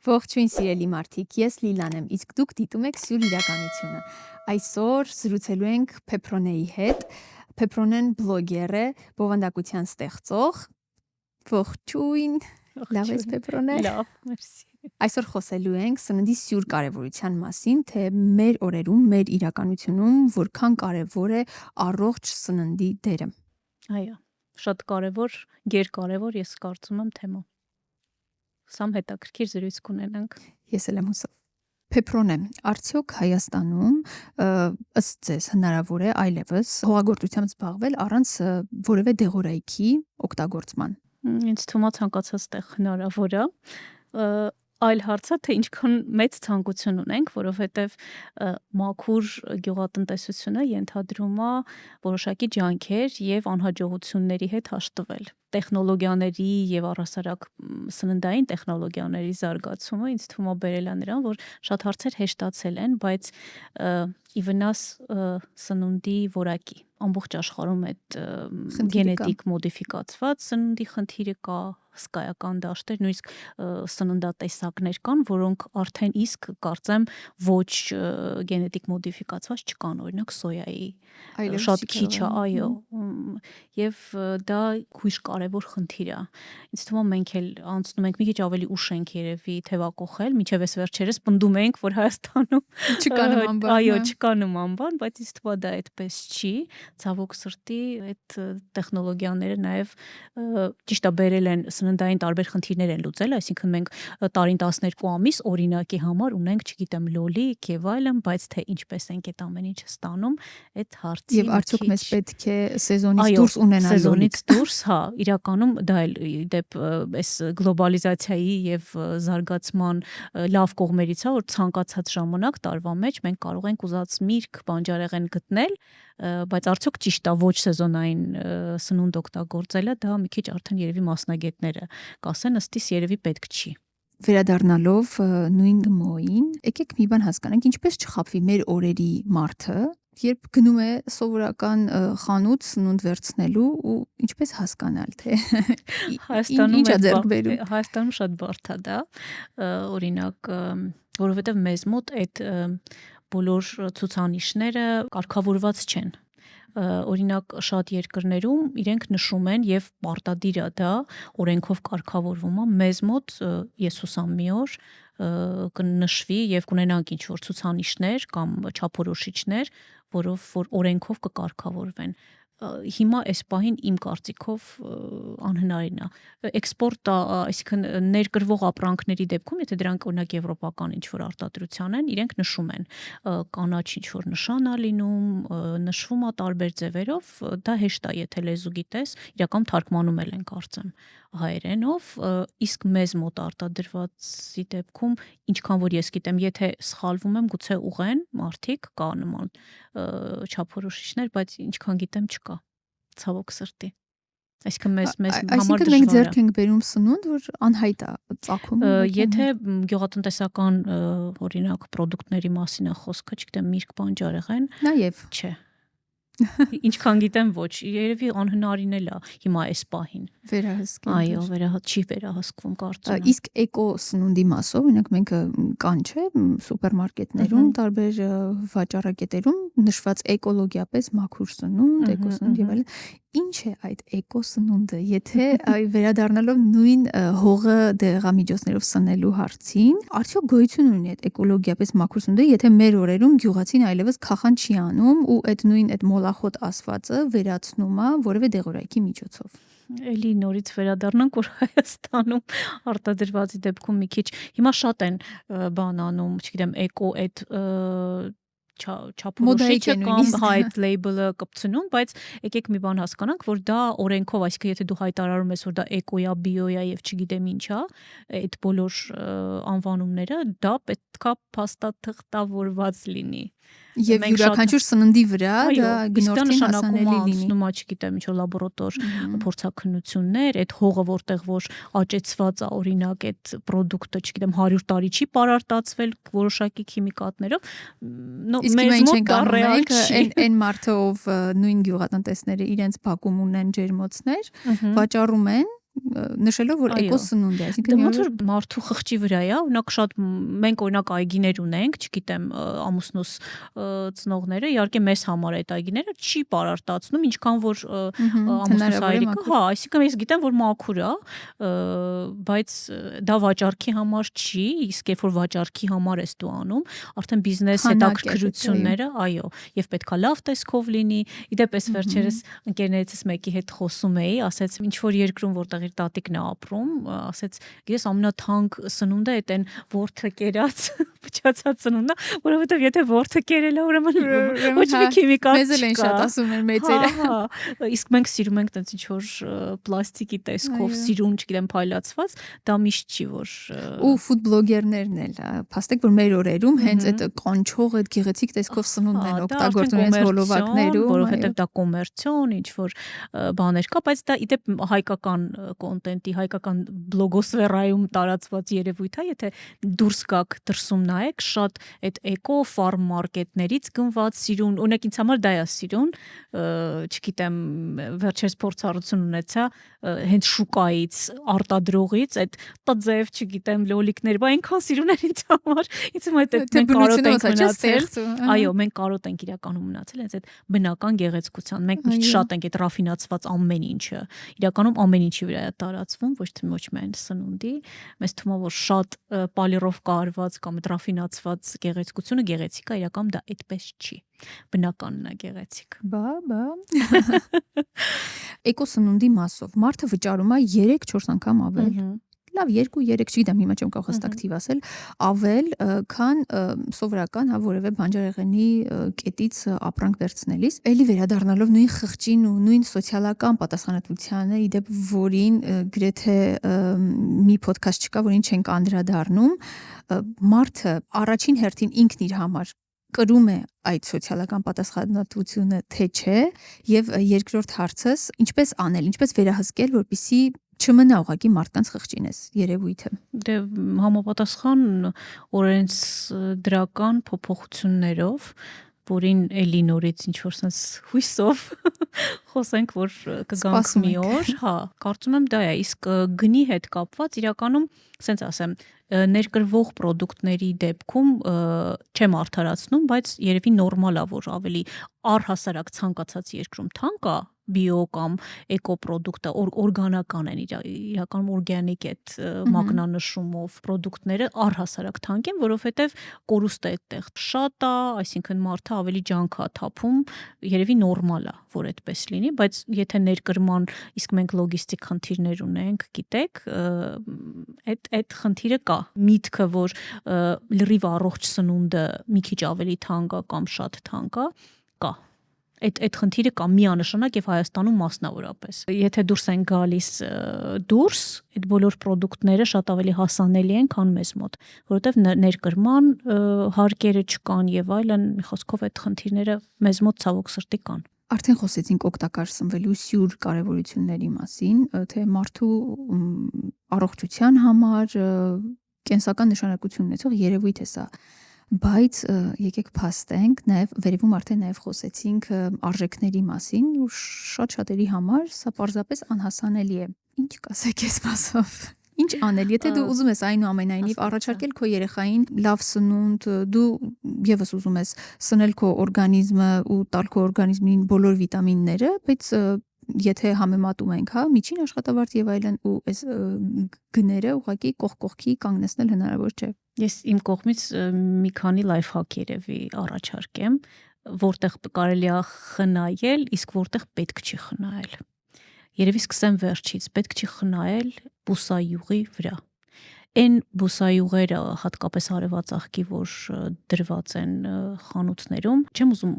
Ողջույն սիրելի մարդիկ, ես Լիլան եմ, իսկ դուք դիտում եք Սյուր իրականությունը։ Այսօր զրուցելու ենք Փեփրոնեի հետ։ Փեփրոնեն բլոգեր է, բովանդակության ստեղծող։ Ողջույն, լավ ես Փեփրոնե։ Լավ, մերսի։ Այսօր խոսելու ենք սննդի սյուր կարևորության մասին, թե մեր օրերում, մեր իրականությունում որքան կարևոր է առողջ սննդի դերը։ Այո, շատ կարևոր, գերկարևոր, ես կարծում եմ թեմա։ Սամ հետաքրքիր զրույց կունենանք։ Ես էլ եմ հուսով։ Փեփրոնե, արդյոք Հայաստանում ըստ ձեզ հնարավոր է այլևս հողագործությամբ զբաղվել առանց որևէ դեղորայքի օգտագործման։ Ինձ թվում է ցանկացած տեղ հնարավոր է։ Այլ հարցը թե ինչքան մեծ ցանկություն ունենք, որովհետև մաքուր գյուղատնտեսությունը ենթադրում է որոշակի ջանքեր եւ անհաջողությունների հետ հաշտվել։ Տեխնոլոգիաների եւ առհասարակ սննդային տեխնոլոգիաների զարգացումը ինձ թվում է բերել է նրան, որ շատ հարցեր հեշտացել են, բայց ի վնաս սննդի որակի ամբողջ աշխարհում այդ գենետիկ մոդիֆիկացված սննդի խնդիրը կա, հսկայական դաշտեր, նույնիսկ սննդատեսակներ կան, որոնք արդեն իսկ կարծեմ ոչ գենետիկ մոդիֆիկացված չկան, օրինակ սոյայի շատ քիչ է, այո, եւ դա քույր կարևոր խնդիր է։ Ինձ թվում է մենք էլ անցնում ենք մի քիչ ավելի ուշ ենք երևի թևակողել, միջև այս վերջերս պնդում ենք, որ Հայաստանում չկա նման բան։ Այո, չկա նման բան, բայց ինձ թվում է դա այդպես չի, ցավոք սրտի այդ տեխնոլոգիաները նաեւ ճիշտ է բերել են սննդային տարբեր խնդիրներ են լուծել, այսինքն մենք տարին 12 ամիս օրինակի համար ունենք, չգիտեմ, լոլիկ եւ այլն, բայց թե ինչպես ենք այդ ամեն ինչը ստանում, այդ հարցի Եվ արդյոք մեզ պետք է սեզոնից դուրս ունենալ սեզոնից դուրս, հա, իրականում դա էլ դեպ այս գլոբալիզացիայի եւ զարգացման լավ կողմերից է, որ ցանկացած ժամանակ տարվա մեջ մենք կարող ենք ուզած միրգ, բանջարեղեն գտնել, բայց արդյոք ճիշտ է ոչ սեզոնային սնունդ օգտագործելը, դա մի քիչ արդեն երևի մասնագետները կասեն, ըստիս երևի պետք չի։ Վերադառնալով նույն գմոյին, եկեք մի բան հասկանանք, ինչպես չխաբվի մեր օրերի մարդը, երբ գնում է սովորական խանութ սնունդ վերցնելու ու ինչպես հասկանալ, թե ինչ է ձեռք բերում։ Հայաստանում շատ բարդ է դա, օրինակ, որովհետև մեզ մոտ այդ բոլոր ցուցանիշները կարգավորված չեն։ Օրինակ շատ երկրներում իրենք նշում են եւ պարտադիր է դա օրենքով կարգավորվում է, մեզ մոտ ես հուսամ մի օր կնշվի եւ կունենանք ինչ որ ցուցանիշներ կամ չափորոշիչներ, որով որ օրենքով կկարգավորվեն։ Հիմա այս պահին իմ կարծիքով անհնարին է։ Էքսպորտը, այսինքն ներկրվող ապրանքների դեպքում, եթե դրանք օրինակ եվրոպական ինչ-որ արտադրության են, իրենք նշում են կանաչ ինչ-որ նշան է լինում, նշվում է տարբեր ձևերով, դա հեշտ է, եթե լեզու գիտես, իրական թարգմանում են կարծեմ հայերենով, իսկ մեզ մոտ արտադրվածի դեպքում, ինչքան որ ես գիտեմ, եթե սխալվում եմ, գուցե ուղեն մարդիկ կա նման չափորոշիչներ, բայց ինչքան գիտեմ չկա, ցավոք սրտի։ Այսինքն մեզ համար դժվար է։ Այսինքն մենք ձեռք ենք բերում սնունդ, որ անհայտ է ծագում։ Եթե գյուղատնտեսական օրինակ պրոդուկտների մասին է խոսքը, չգիտեմ, միրգ, բանջարեղեն, Նաև չէ։ Ինչքան գիտեմ ոչ, երևի անհնարին էլ է հիմա այս պահին։ Վերահսկել։ Այո, չի վերահսկվում կարծում եմ։ Իսկ էկո սնունդի մասով, օրինակ մենք կան չէ, սուպերմարկետներում, տարբեր վաճառակետերում նշված էկոլոգիապես մաքուր սնունդ, էկոսնունդ եւ այլն։ Ինչ է այդ էկոսնունդը, եթե վերադառնալով նույն հողը դեղամիջոցներով սնելու հարցին, արդյոք գոյություն ունի այդ էկոլոգիապես մաքուր սնունդը, եթե մեր օրերում գյուղացին այլևս քախան չի անում ու այդ նույն այդ մոլախոտ ասվածը վերացնում է որևէ դեղորայքի միջոցով։ Էլի նորից վերադառնանք, որ Հայաստանում արտադրվածի դեպքում մի քիչ հիմա շատ են բան անում, չգիտեմ, էկո այդ չափորոշիչը կամ white label-ը կպցնում, բայց եկեք մի բան հասկանանք, որ դա օրենքով, այսինքն եթե դու հայտարարում ես, որ դա էկոյա, բիոյա եւ չգիտեմ ինչա, այդ բոլոր անվանումները, դա պետքա փաստաթղթավորված լինի։ Եվ յուրաքանչյուր սննդի վրա դա գնորդին հասանելի լինի։ Անցնում է, չգիտեմ, ինչ-որ լաբորատոր փորձաքննություններ, այդ հողը որտեղ որ աճեցված է, օրինակ այդ պրոդուկտը, չգիտեմ, 100 տարի չի պարարտացվել որոշակի քիմիկատներով, մեզ մոտ դա ռեալ չի։ Այն մարդը, ով նույն գյուղատնտեսները իրենց բակում ունեն ջերմոցներ, վաճառում են նշելով որ էկոսնունդ է, այսինքն ոնց որ մարդու խղճի վրա է, օրինակ շատ մենք օրինակ այգիներ ունենք, չգիտեմ, ամուսնուս ծնողները, իհարկե մեզ համար այդ այգիները չի պարարտացնում, ինչքան որ ամուսնուս հայրիկը, հա, այսինքն ես գիտեմ որ մաքուր է, բայց դա վաճառքի համար չի, իսկ երբ որ վաճառքի համար ես դու անում, արդեն բիզնես հետաքրքրությունները, այո, եւ պետքա լավ տեսքով լինի։ Իդեպ էս վերջերս ընկերներիցս մեկի հետ խոսում էի, ասեց ինչ որ երկրում որտեղ իր տատիկն է ապրում, ասեց ես ամենաթանկ սնունդը այդ են ворթը կերած փչացած սնունդը, որովհետեւ եթե ворթը կերել է, ուրեմն ոչ մի քիմիկալ չկա։ Մեզ էլ են շատ ասում են մեծերը։ Հա, իսկ մենք սիրում ենք տենց ինչ որ պլաստիկի տեսքով սիրուն, չգիտեմ, փայլացված, դա միշտ չի որ ու ֆուդ բլոգերներն էլ, փաստեք որ մեր օրերում հենց այդ կանչող այդ գեղեցիկ տեսքով սնունդն են օգտագործում այս հոլովակներում, որովհետեւ դա կոմերցիոն ինչ որ բաներ կա, բայց դա իդեպ հայկական կոնտենտի, հայկական բլոգոսֆերայում տարածված երևույթ է, եթե դուրս գաք դրսում նայեք, շատ այդ էկո ֆարմ մարքետներից գնված սիրուն, օրինակ ինձ համար դա է սիրուն, չգիտեմ, վերջերս փորձառություն ունեցա հենց շուկայից, արտադրողից, այդ տձև, չգիտեմ, լոլիկներ, բա այնքան սիրուն են ինձ համար, ինձ համար այդ մենք կարոտ ենք մնացել, այո, մենք կարոտ ենք իրականում մնացել, հենց այդ բնական գեղեցկության, մենք միշտ շատ ենք այդ ռաֆինացված ամեն ինչը, իրականում ամեն ինչի վրա է տարածվում, ոչ միայն սնունդի, մեզ թվում է որ շատ պալիրով կարված կամ ռաֆինացված գեղեցկությունը գեղեցիկ է, իրականում դա այդպես չի, բնականն է գեղեցիկ։ Բա էկոսնունդի մասով մարդը վճարում է 3-4 անգամ ավել, լավ 2-3, չգիտեմ, հիմա չեմ կարող հստակ թիվ ասել, ավել, քան սովորական, հա, որևէ բանջարեղենի կետից ապրանք վերցնելիս։ Էլի վերադառնալով նույն խղճին ու նույն սոցիալական պատասխանատվությանը, իդեպ որին գրեթե մի ոդքասթ չկա, որին չենք անդրադառնում, մարդը առաջին հերթին ինքն իր համար կրում է այդ սոցիալական պատասխանատվությունը, թե չէ, եւ երկրորդ հարցս, ինչպես անել, ինչպես վերահսկել, որպեսզի չմնա ուղղակի մարդկանց խղճին էս երևույթը։ Դե համապատասխան օրենսդրական փոփոխություններով, որին էլի նորից ինչ որ sense հույսով խոսենք, որ կգանք մի օր, հա, կարծում եմ դա է, իսկ գնի հետ կապված իրականում, sense ասեմ, ներկրվող պրոդուկտների դեպքում չեմ արդարացնում, բայց երևի նորմալ է, որ ավելի առհասարակ ցանկացած երկրում թանկ է բիո կամ էկո պրոդուկտը, օրգանական են, իրականում օրգանիկ այդ մակնանշումով պրոդուկտները առհասարակ թանկ են, որովհետև կորուստը այդտեղ շատ է, այսինքն մարդը ավելի ջանք է թափում, երևի նորմալ է, որ այդպես լինի, բայց եթե ներկրման իսկ մենք լոգիստիկ խնդիրներ ունենք, գիտեք, այդ խնդիրը կա, միտքը, որ լրիվ առողջ սնունդը մի քիչ ավելի թանկ է կամ շատ թանկ է, կա։ Այդ խնդիրը կա միանշանակ եւ Հայաստանում մասնավորապես։ Եթե դուրս են գալիս դուրս, այդ բոլոր պրոդուկտները շատ ավելի հասանելի են, քան մեզ մոտ, որովհետեւ ներկրման հարկերը չկան եւ այլն, մի խոսքով այդ խնդիրները մեզ մոտ ցավոք սրտի կան։ Արդեն խոսեցինք օգտակար սնվելու սյուր կարևորությունների մասին, թե մարդու առողջության համար կենսական նշանակություն ունեցող երևույթ է սա։ Բայց եկեք փաստենք, նաև վերևում արդեն նաև խոսեցինք արժեքների մասին, ու շատ-շատերի համար սա պարզապես անհասանելի է։ Ինչ կասեք այս մասով։ Ինչ անել, եթե դու ուզում ես այնուամենայնիվ առաջարկել քո երեխային լավ սնունդ, դու եւս ուզում ես սնել քո օրգանիզմը ու տալ քո օրգանիզմին բոլոր վիտամինները, բայց եթե համեմատում ենք, հա, միջին աշխատավարձ եւ այլն ու այս գները ուղղակի կողքի կանգնեցնել հնարավոր չէ։ Ես իմ կողմից մի քանի լայֆհակ երևի առաջարկեմ, որտեղ կարելի է խնայել, իսկ որտեղ պետք չի խնայել։ Երևի սկսեմ վերջից, պետք չի խնայել բուսայուղի վրա։ Այն բուսայուղերը, հատկապես արևածաղկի, որ դրված են խանութներում, չեմ ուզում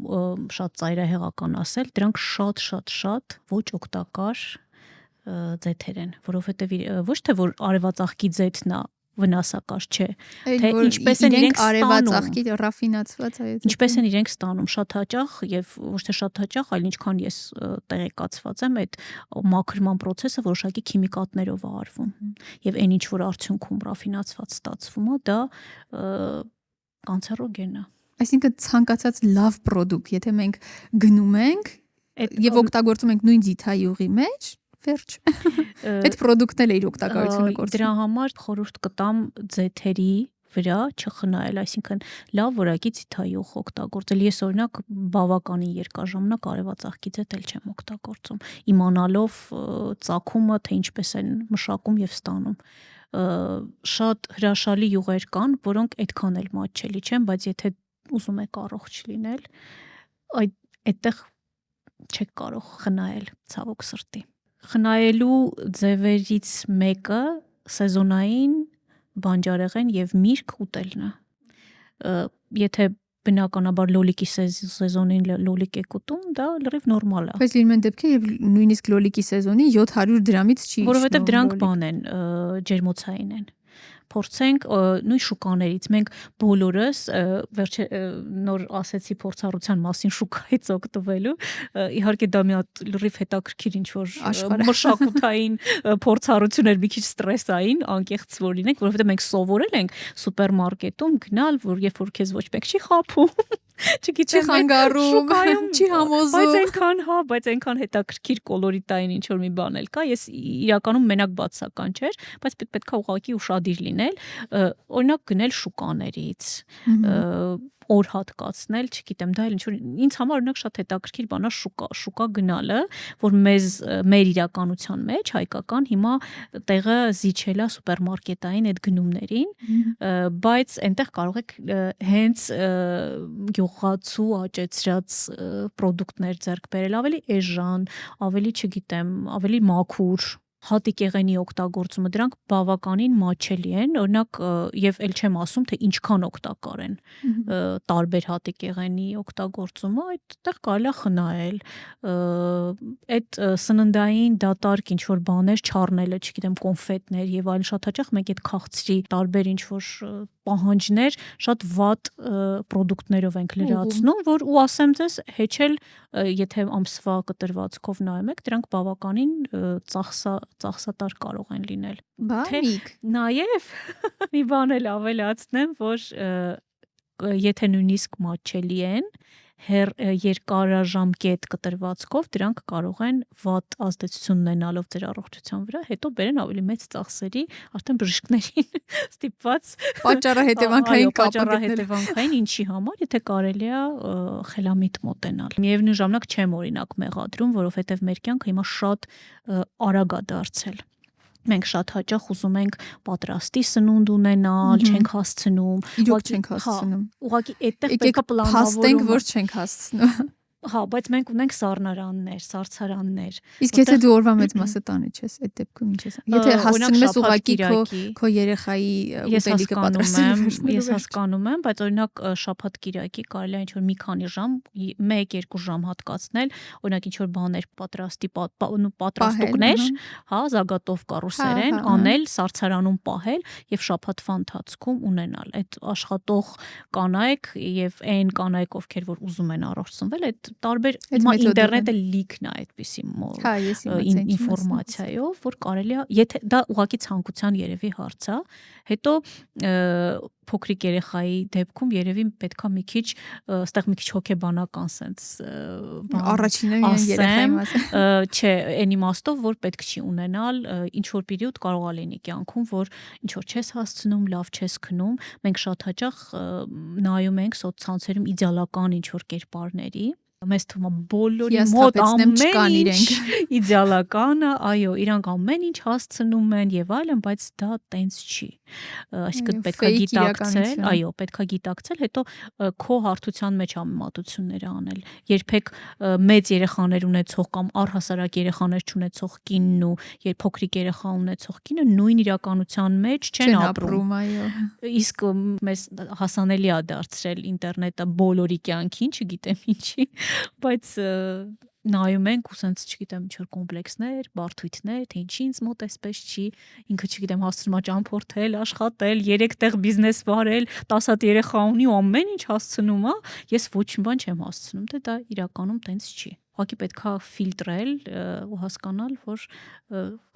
շատ ծայրահեղական ասել, դրանք շատ ոչ օգտակար ձեթեր են, որովհետև ոչ թե որ արևածաղկի ձեթն է վնասակար, չէ, թե ինչպես են իրենք արևածաղկի ռաֆինացված, ինչպես են իրենք ստանում շատ հաճախ եւ ոչ թե շատ հաճախ, այլ ինչքան ես տեղեկացված եմ, այդ մաքրման process-ը որոշակի քիմիկատներով է արվում եւ այն ինչ որ արդյունքում ռաֆինացված ստացվում է, դա կանցերոգեն է։ Այսինքն ցանկացած լավ պրոդուկտ, եթե մենք գնում ենք եւ օգտագործում ենք նույն ձիթայուղի մեջ, Վերջ։ Այդ պրոդուկտն էլ է իր օգտակարությունը գործում։ Դրա համար խորհուրդ կտամ ձեթերի վրա չխնայել, այսինքն լավ որակի ցիթայող օգտագործել։ Ես օրինակ բավականին երկար ժամանակ արևածաղկի ձեթ էլ չեմ օգտագործում, իմանալով ծագումը, թե ինչպես են մշակում եւ ստանում։ Շատ հրաշալի յուղեր կան, որոնք այդքան էլ մատչելի չեն, բայց եթե ուզում եք առողջ լինել, այդտեղ չեք կարող խնայել, ցավոք սրտի։ Խնայելու ձևերից մեկը սեզոնային բանջարեղեն եւ միրգ ուտելն է։ Եթե բնականաբար լոլիկի սեզոնին լոլիկ եք ուտում, դա լրիվ նորմալ է։ Բայց լինում են դեպքեր, եւ նույնիսկ լոլիկի սեզոնի 700 դրամից չի իջնում։ Որովհետեւ դրանք բան են, ջերմոցային են։ Փորձենք նույն շուկաներից մենք բոլորս վերջը նոր ասեցի փորձառության մասին շուկայից օգտվելու, իհարկե դա մի հատ լրիվ հետաքրքիր ինչ որ մշակութային փորձառություն էր, մի քիչ ստրեսային, անկեղծ որ լինենք, որովհետեւ մենք սովորել ենք սուպերմարկետում գնալ, որ երբ որ քեզ ոչ մեկ չի խաբում, չի խանգարում, չի համոզում, բայց այնքան հետաքրքիր կոլորիտային ինչ որ մի բան էլ կա, ես իրականում մենակ բացական չէր, բայց պետք է ուղղակի ուշադիր լինել, օրինակ գնել շուկաներից, օր հատկացնել, չգիտեմ, դա էլ ինչ որ ինձ համար օրինակ շատ հետաքրքիր բան է շուկա գնալը, որ մեր իրականության մեջ հայկական հիմա տեղը զիջել է սուպերմարկետային այդ գնումներին, բայց այնտեղ կարող եք հենց գյուղացու աճեցրած պրոդուկտներ ձեռք բերել, ավելի էժան, ավելի, չգիտեմ, ավելի մաքուր, հատիկեղենի օգտագործումը, դրանք բավականին մատչելի են, օրինակ եւ ել չեմ ասում, թե ինչքան օգտակար են տարբեր հատիկեղենի օգտագործումը, այդտեղ կարելի է խնայել, այդ սննդային դատարկ ինչ որ բաներ չառնելը, չգիտեմ, կոնֆետներ եւ այլն, շատ հաճախ մենք այդ քաղցրի տարբեր ինչ որ պահանջներ շատ վատ պրոդուկտներով ենք լրացնում, որ ու ասեմ ձեզ, հեչել, եթե ամսվա կտրվածքով նայում եք, դրանք բավականին ծախսատար կարող են լինել։ Բանիկ։ Նաև մի բան էլ ավելացնեմ, որ եթե նույնիսկ մատչելի են, երկարաժամկետ կտրվածքով դրանք կարող են վատ ազդեցություն ունենալով ձեր առողջության վրա, հետո բերեն ավելի մեծ ծախսերի, արդեն բժիշկներին ստիպված պատճառահետևանքային կապը գտնել։ Պատճառահետևանքային ինչի համար, եթե կարելի է խելամիտ մոտենալ։ Միևնույն ժամանակ չեմ օրինակ մեղադրում, որովհետև մեր կյանքը հիմա շատ արագ է դարձել։ Մենք շատ հաճախ ուզում ենք պատրաստի սնունդ ունենալ, չենք հասցնում։ Իրոք չենք հասցնում։ Ուղղակի այդտեղ պետք է պլանավորում։ Փաստենք, որ չենք հասցնում։ Հա, բայց մենք ունենք սառնարաններ, սարցարաններ։ Իսկ եթե դու օրվա մեծ մասը տանը չես, այդ դեպքում ինչ ես։ Եթե հասցնում ես ուղղակի քո երեխայի ուտելիքը պատրաստել, ես հասկանում եմ, բայց օրինակ շաբաթ-կիրակի կարելի է ինչ որ մի քանի ժամ, 1-2 ժամ հատկացնել, օրինակ ինչ որ բաներ պատրաստի, պատրաստուկներ, հա, զագատով կարուսերեն, անել, սարցարանում պահել եւ շաբաթվա ընթացքում ունենալ։ Այդ աշխատող կանայք եւ այն կանայք, ովքեր որ ուզում են առողջացնել, այդ տարբեր հիմա ինտերնետը լիքն է այդպիսի ինֆորմացիայով, որ կարելի է, եթե դա ուղղակի ցանկության երևի հարց է, հետո փոքրիկ երեխայի դեպքում երևի պետքա մի քիչ այստեղ մի քիչ հոգեբանական sense առաջինը երեխայի մասը չէ, այն իմաստով, որ պետք չի ունենալ ինչ որ պերիոդ կարող է լինի կյանքում, որ ինչ որ չես հասցնում, լավ չես քնում, մենք շատ հաճախ նայում ենք սոցցանցերում իդեալական ինչ որ կերպարների, մեզ թվում է բոլորի մոտ ամեն ինչ իդեալական է, այո, իրանք ամեն ինչ հասցնում են եւ այլն, բայց դա տենց չի։ Այսինքն պետք է գիտակցել, այո, պետք է գիտակցել, հետո քո հարթության մեջ համեմատություններ անել։ Երբեք մեծ երեխաներ ունեցող կամ առհասարակ երեխաներ չունեցող կինն ու փոքրիկ երեխա ունեցող կինը նույն իրականության մեջ չեն ապրում, այո։ Իսկ մեզ հասանելի է դարձրել ինտերնետը բոլորի կյանքին, չգիտեմ ինչի, բայց նայում ենք ու սենց չգիտեմ ինչ-որ կոմպլեքսներ, բարդույթներ, թե ինչի ինձ մոտ էսպես չի, ինքը չգիտեմ հասցնում է ճամփորդել, աշխատել, 3 տեղ բիզնես վարել, 10 հատ երեխա ունի ու ամեն ինչ հասցնում է, ես ոչ մի բան չեմ հասցնում, դե դա իրականում տենց չի։ Ուղղակի պետք է ֆիլտրել ու հասկանալ, որ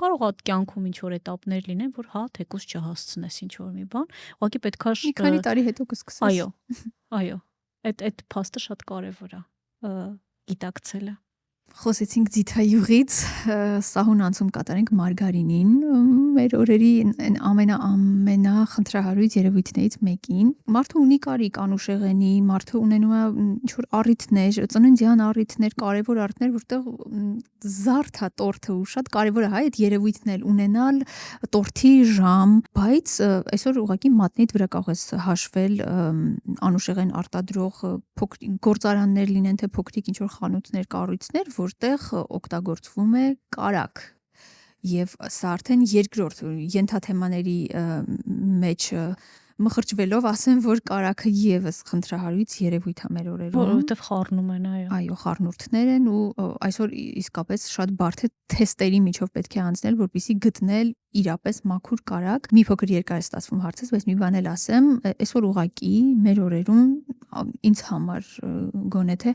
կարող է կյանքում ինչ-որ էտապներ լինեն, որ հա թեկուզ չհասցնես ինչ-որ մի բան, ուղղակի պետք է մի քանի տարի հետո կսկսես։ Այո, այդ փաստը շատ կարևոր է գիտակցելը։ Խոսեցինք ձիթայուղից, սահուն անցում կատարենք մարգարինին, մեր օրերի ամենախնդրահարույց երևույթներից մեկին։ Մարդը ունի կարիք անուշեղենի, մարդը ունենում է ինչ-որ առիթներ, ծննդյան առիթներ, կարևոր առիթներ, որտեղ զարդ է տորթը ու շատ կարևոր է այդ երևույթն էլ ունենալ, տորթի ժամ, բայց այսօր ուղղակի մատնիդ վրա կարող ես հաշվել անուշեղեն արտադրող փոքրիկ գործարաններ լինեն, թե փոքրիկ ինչ-որ խանութներ, կառույցներ, որտեղ օգտագործվում է կարագ։ Եվ սա արդեն երկրորդ ենթաթեմաների մեջ մխրճվելով ասեմ, որ կարագը եւս խնդրահարույց երևույթ է մեր օրերում, որովհետև խառնում են, այո։ Այո, խառնուրդներ են ու այսօր իսկապես շատ բարդ է թեստերի միջով պետք է անցնել, որպեսզի գտնել իրապես մաքուր կարագ։ Մի փոքր երկար է ստացվում հարցս, բայց մի բան էլ ասեմ, այսօր ուղղակի մեր օրերում ինձ համար գոնե թե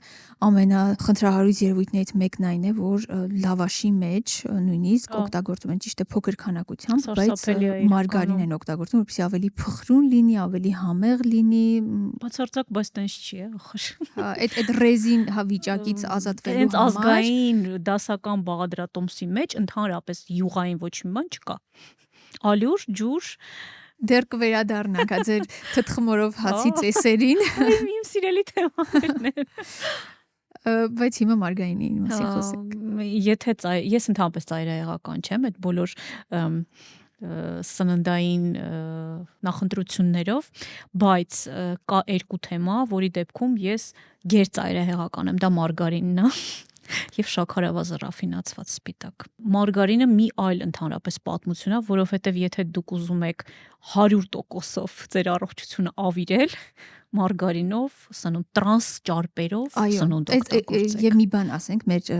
ամենախնդրահարույց երևույթներից մեկն այն է, որ լավաշի մեջ նույնիսկ օգտագործում են ճիշտ է փոքր քանակությամբ, բայց մարգարին են օգտագործում, որպեսզի ավելի փխրուն լինի, ավելի համեղ լինի։ Բացարձակ, բայց տենց չի, ախր։ Այդ ռեզին վիճակից ազատվելու համար ազգային դասական բաղադրատոմսի մեջ ընդհանրապես յուղային ոչ մի բան չկա։ Ալյուր, ջուր, դեռ կվերադառնանք ձեր թթխմորով հացի ծեսերին։ Իմ սիրելի թեմաներն են։ Բայց հիմա մարգարինի մասին խոսենք։ Եթե ես ընդհանրապես ծայրահեղական չեմ, այդ բոլոր սննդային նախընտրություններով, բայց կա երկու թեմա, որի դեպքում ես գերծայրահեղական եմ, դա մարգարինն է եւ շաքարավազը ռաֆինացված սպիտակ։ Մարգարինը մի այլ ընդհանրապես պատմություն է, որովհետեւ եթե դուք ուզում եք 100%-ով ձեր առողջությունը ավիրել, մարգարինով, սնունդ տրանս ճարպերով սնունդ օգտագործեք։ Եվ մի բան ասենք մեր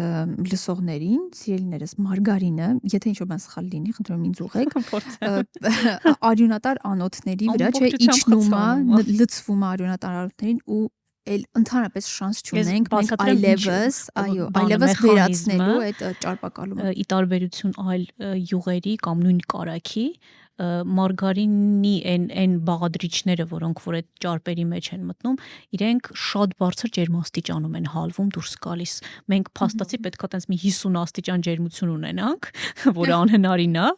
լսողներին, սիրելիներս, մարգարինը, եթե ինչ-որ բան սխալ լինի, խնդրում եմ ինձ ուղղեք, արյունատար անոթների վրա չէ իջնում է, լցվում է արյունատար անոթներին ու էլ ընդհանրապես շանս չունենք մենք այլևս վերացնելու այդ ճարպակալումը։ Ի տարբերություն այլ յուղերի կամ նույն կարագի, մարգարինի այն բաղադրիչները, որոնք որ այդ ճարպերի մեջ են մտնում, իրենք շատ բարձր ջերմաստիճանում են հալվում դուրս գալիս։ Մենք փաստացի պետքա տենց մի 50 աստիճան ջերմություն ունենանք, որը անհնարին է,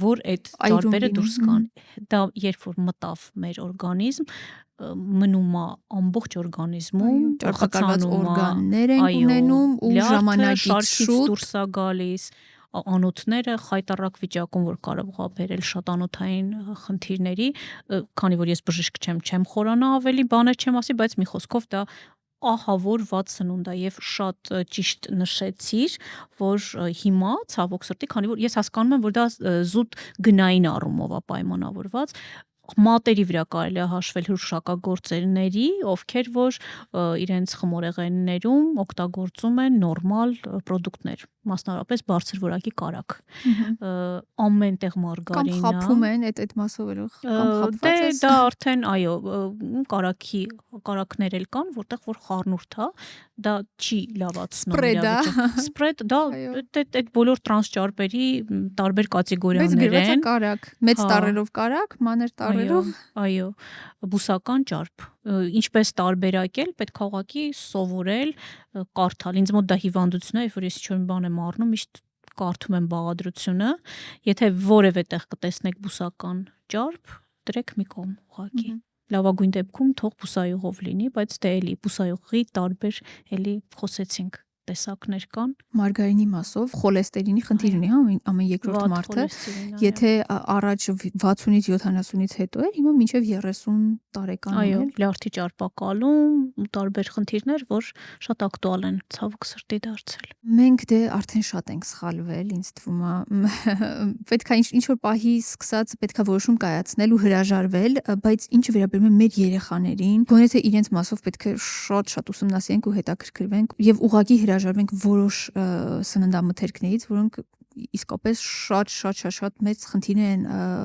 որ այդ ճարպերը դուրս գան։ Դա երբ որ մտավ մեր օրգանիզմ, մնում է ամբողջ օրգանիզմում, ճարպակալված օրգաններ են ունենում ու ժամանակից շուտ դուրս է գալիս, անոթները խայտառակ վիճակում, որ կարող է բերել շատ անոթային խնդիրների, քանի որ ես բժիշկ չեմ խորանա ավելի բաներ չեմ ասի, բայց մի խոսքով դա ահավոր վատ սնունդ է եւ շատ ճիշտ նշեցիր, որ հիմա ցավոք սրտի, քանի որ ես հասկանում եմ, որ դա զուտ գնային առումով է պայմանավորված, մատերի վրա կարելի է հաշվել հրուշակագործերների, ովքեր որ իրենց խմորեղեններում օգտագործում են նորմալ պրոդուկտներ, մասնավորապես բարձր որակի կարագ։ Ամեն տեղ մարգարինը կամ խափում են այդ մասով կամ խափված է։ Դա արդեն այո, կարագներ էլ կան, որտեղ որ խառնուրդ է, դա չի լավացնում իրավիճակը։ Սպրեդ, դա այդ բոլոր տրանսճարպերի տարբեր կատեգորիաներ են։ Կարագ, մեծ տառերով կարագ, մանր տառերով։ Այո, բուսական ճարպ։ Ինչպես տարբերակել, պետք է ուղղակի սովորել, կարդալ։ Ինձ մոտ դա հիվանդություն է, երբ որ ես ինչ-որ բան եմ առնում, միշտ կարդում եմ բաղադրությունը, եթե որևէ տեղ կտեսնեք բուսական ճարպ, դրեք մի կողմ ուղղակի։ Լավագույն դեպքում թող բուսայուղով լինի, բայց դե էլի բուսայուղի տարբեր էլի խոսեցինք տեսակներ կան։ Մարգարինի մասով խոլեստերինի խնդիր ունի, հա, ամեն երկրորդ մարդը, եթե առաջ 60-ից 70-ից հետո էր, հիմա մինչև 30 տարեկան այո, լյարդի ճարպակալում, տարբեր խնդիրներ, որ շատ ակտուալ են ցավոք սրտի դարձել։ Մենք դե արդեն շատ ենք սխալվել, ինձ թվում է, պետքա ինչ-որ պահի սկսած պետքա որոշում կայացնել ու հրաժարվել, բայց ինչը վերաբերում է մեր երեխաներին, գոնե թե իրենց մասով պետք է շատ ուսումնասիրենք ու հետաքրքրվենք եւ ուղղակի հրաժարվենք որոշ սննդամթերքներից, որոնք իսկապես շատ մեծ խնդիրներ են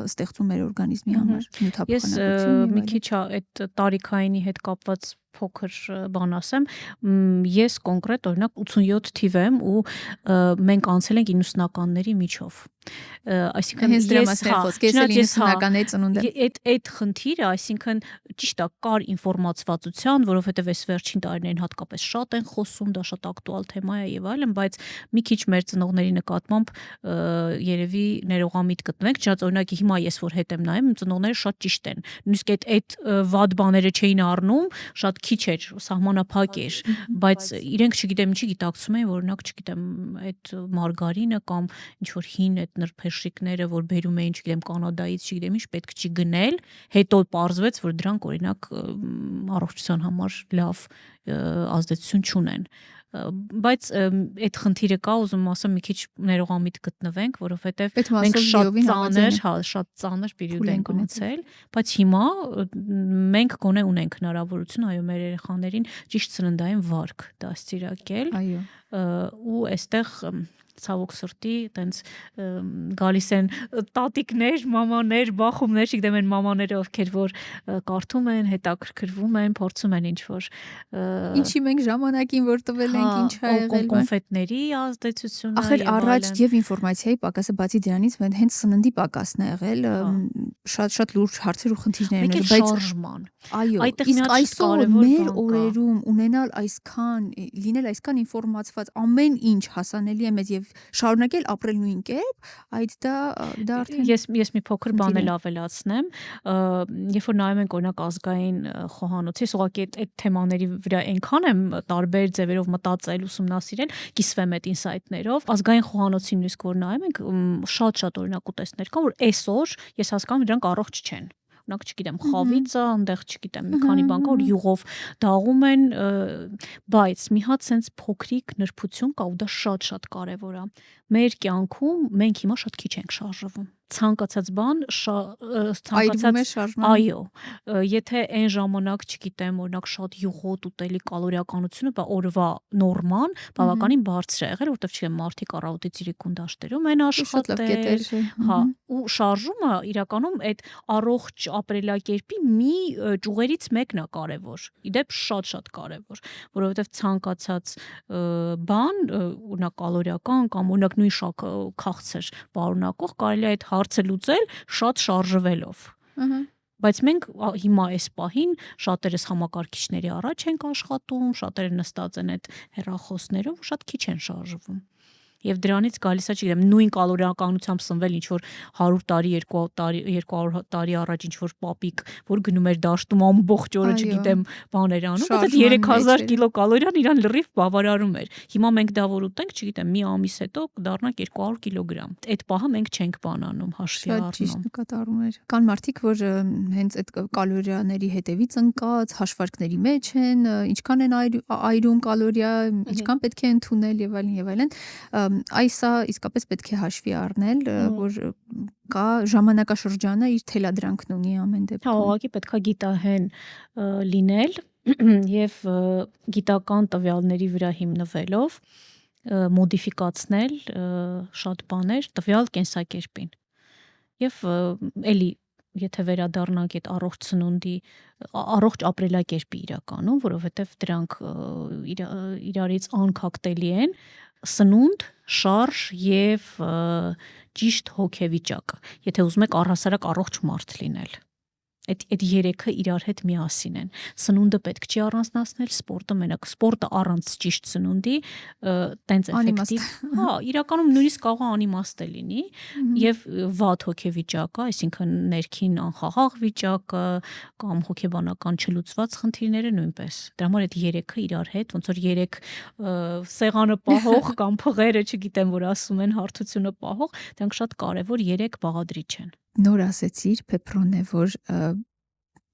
ստեղծում մեր օրգանիզմի համար, նյութափոխանակություն։ Ես մի քիչ այդ տարիքայինի հետ կապված փոքր բան ասեմ, ես կոնկրետ օրինակ 87 թիվ եմ ու մենք անցել ենք 90-ականների միջով։ Այսինքն հենց դրա մասին է խոսքը, ես էլ 90-ականների ծնունդ եմ։ Այդ խնդիրը, այսինքն ճիշտ է, կար ինֆորմացվածության, որովհետև այս վերջին տարիներին հատկապես շատ են խոսում, դա շատ ակտուալ թեմա է եւ այլն, բայց մի քիչ մեր ծնողների նկատմամբ երևի ներողամիտ գտնենք, չնայած օրինակ հիմա ես որ հետ եմ նայում, իմ ծնողները շատ ճիշտ են։ Նույնիսկ այդ վատ բաները չէին առնում, շատ քիչ էր, սահմանափակ էր, բայց իրենք չգիտեմ ինչի գիտակցում էին, որ օրինակ չգիտեմ, այդ մարգարինը կամ ինչ որ հին այդ նրբերշիկները, որ բերում էին, չգիտեմ, Կանադայից, չգիտեմ ինչ, պետք չի գնել, հետո պարզվեց, որ դրանք օրինակ առողջության համար լավ ազդեցություն չունեն։ Բայց այդ խնդիրը կա, ուզում ասեմ մի քիչ ներողամիտ գտնվենք, որովհետև մենք շատ ծանր պերիոդ ենք անցել, բայց հիմա մենք գոնե ունենք հնարավորություն այո մեր երեխաներին ճիշտ սննդային վարք դաստիարակել։ Այո։ Ու այստեղ ցավոք սրտի տենց գալիս են տատիկներ, մամաներ, բախումներ, չգիտեմ այն մամաները, ովքեր որ կարդում են, հետաքրքրվում են, փորձում են ինչ-որ ինչի մենք ժամանակին որ տվել ենք, ինչ ա եղել, կոնֆետների ազդեցությունը ախր առաջ եւ ինֆորմացիայի պակասը, բացի դրանից հենց սննդի պակասն է եղել, շատ լուրջ հարցեր ու խնդիրներ են, բայց շարժման։ Այո, իսկ այսօր մեր օրերում ունենալ այսքան, լինել այսքան ինֆորմացված, ամեն ինչ հասանելի է մեզ եւ շարունակել ապրել նույն կերպ, այդ դա արդեն ես մի փոքր բան էլ ավելացնեմ, երբ որ նայում ենք օրինակ ազգային խոհանոցի, ուղղակի այդ թեմաների վրա այնքան եմ տարբեր ձևերով մտածել, ուսումնասիրել, կիսվեմ այդ ինսայթներով, ազգային խոհանոցին նույնիսկ որ նայում ենք, շատ օրինակ ուտեստներ կան, որ այսօր ես հասկանում դրանք առողջ չեն։ Օրինակ, չգիտեմ, խավիծը, այնտեղ, չգիտեմ, մի քանի բան կա, որ յուղով դաղում են, բայց մի հատ sense փոքրիկ նրբություն կա ու դա շատ կարևոր է։ Մեր կյանքում մենք հիմա շատ քիչ ենք շարժվում։ Ցանկացած բան, այո, եթե այն ժամանակ, չգիտեմ, օրինակ շատ յուղոտ ուտելի կալորիականությունը, բա օրվա նորման բավականին բարձր է եղել, որովհետև չեմ մարդիկ առավոտից իրիկուն դաշտերում են աշխատել, հա, ու շարժումը իրականում այդ առողջ ապրելակերպի մի ճյուղերից մեկն է կարևոր։ Իդեպ շատ կարևոր, որովհետև ցանկացած բան, օրինակ կալորիական կամ օրինակ նույն շագ քաղցր պարունակող կարելի է այդ հարցը լուծել շատ շարժվելով։ Բայց մենք հիմա այս պահին շատերս համակարգիչների առաջ ենք աշխատում, շատերը նստած են այդ հեռախոսներով ու շատ քիչ են շարժվում։ Եվ դրանից գալիս է, չգիտեմ, նույն կալորիականությամբ սնվել ինչ որ 100 տարի, 200 տարի առաջ ինչ որ պապիկ, որ գնում էր դաշտում ամբողջ օրը, չգիտեմ, բաներ անում, բայց այդ 3000 կիլոկալորիան իրան լրիվ բավարարում էր։ Հիմա մենք դա որ ուտենք, չգիտեմ, մի ամիս հետո կդառնանք 200 կիլոգրամ։ Այդ պահը մենք չենք բանանում, հաշվի առնում։ Շատ ճիշտ նկատառում էր։ Կան մարդիկ, որ հենց այդ կալորիաների հետևից ընկած հաշվարկների մեջ են, ինչքան են այրում կալորիա, ինչքան պետք է ընդունել եւ այլն։ Այսա իսկապես պետք է հաշվի առնել, որ կա ժամանակաշրջանը իր թելադրանքն ունի ամեն դեպքում։ Հա, ուղղակի պետքա գիտահեն լինել եւ գիտական տվյալների վրա հիմնվելով մոդիֆիկացնել շատ բաներ տվյալ կենսակերպին։ Եվ էլի եթե վերադառնանք այդ առողջ սնունդի, առողջ ապրելակերպի իրականում, որովհետև դրանք իրարից անքակտելի են, սնունդ, շարժ եւ ճիշտ հոգեվիճակ, եթե ուզում եք առհասարակ առողջ մարդ լինել։ Այդ երեքը իրար հետ միասին են։ Սնունդը պետք չի առանձնացնել, սպորտը մենակ, սպորտը առանց ճիշտ սնունդի տենց էֆեկտիվ, հա, իրականում նույնիսկ կարող է անիմաստ լինի եւ վատ հոգեվիճակը, այսինքն ներքին անխաղաղ վիճակը կամ հոգեբանական չլուծված խնդիրները նույնպես։ Դրա համար այդ երեքը իրար հետ, ոնց որ երեք սեղանը պահող կամ փղերը, չգիտեմ, որ ասում են հարթությունը պահող, դրանք շատ կարեւոր երեք բաղադրիչ են։ Նոր ասեցիր, Փեփրոն է, որ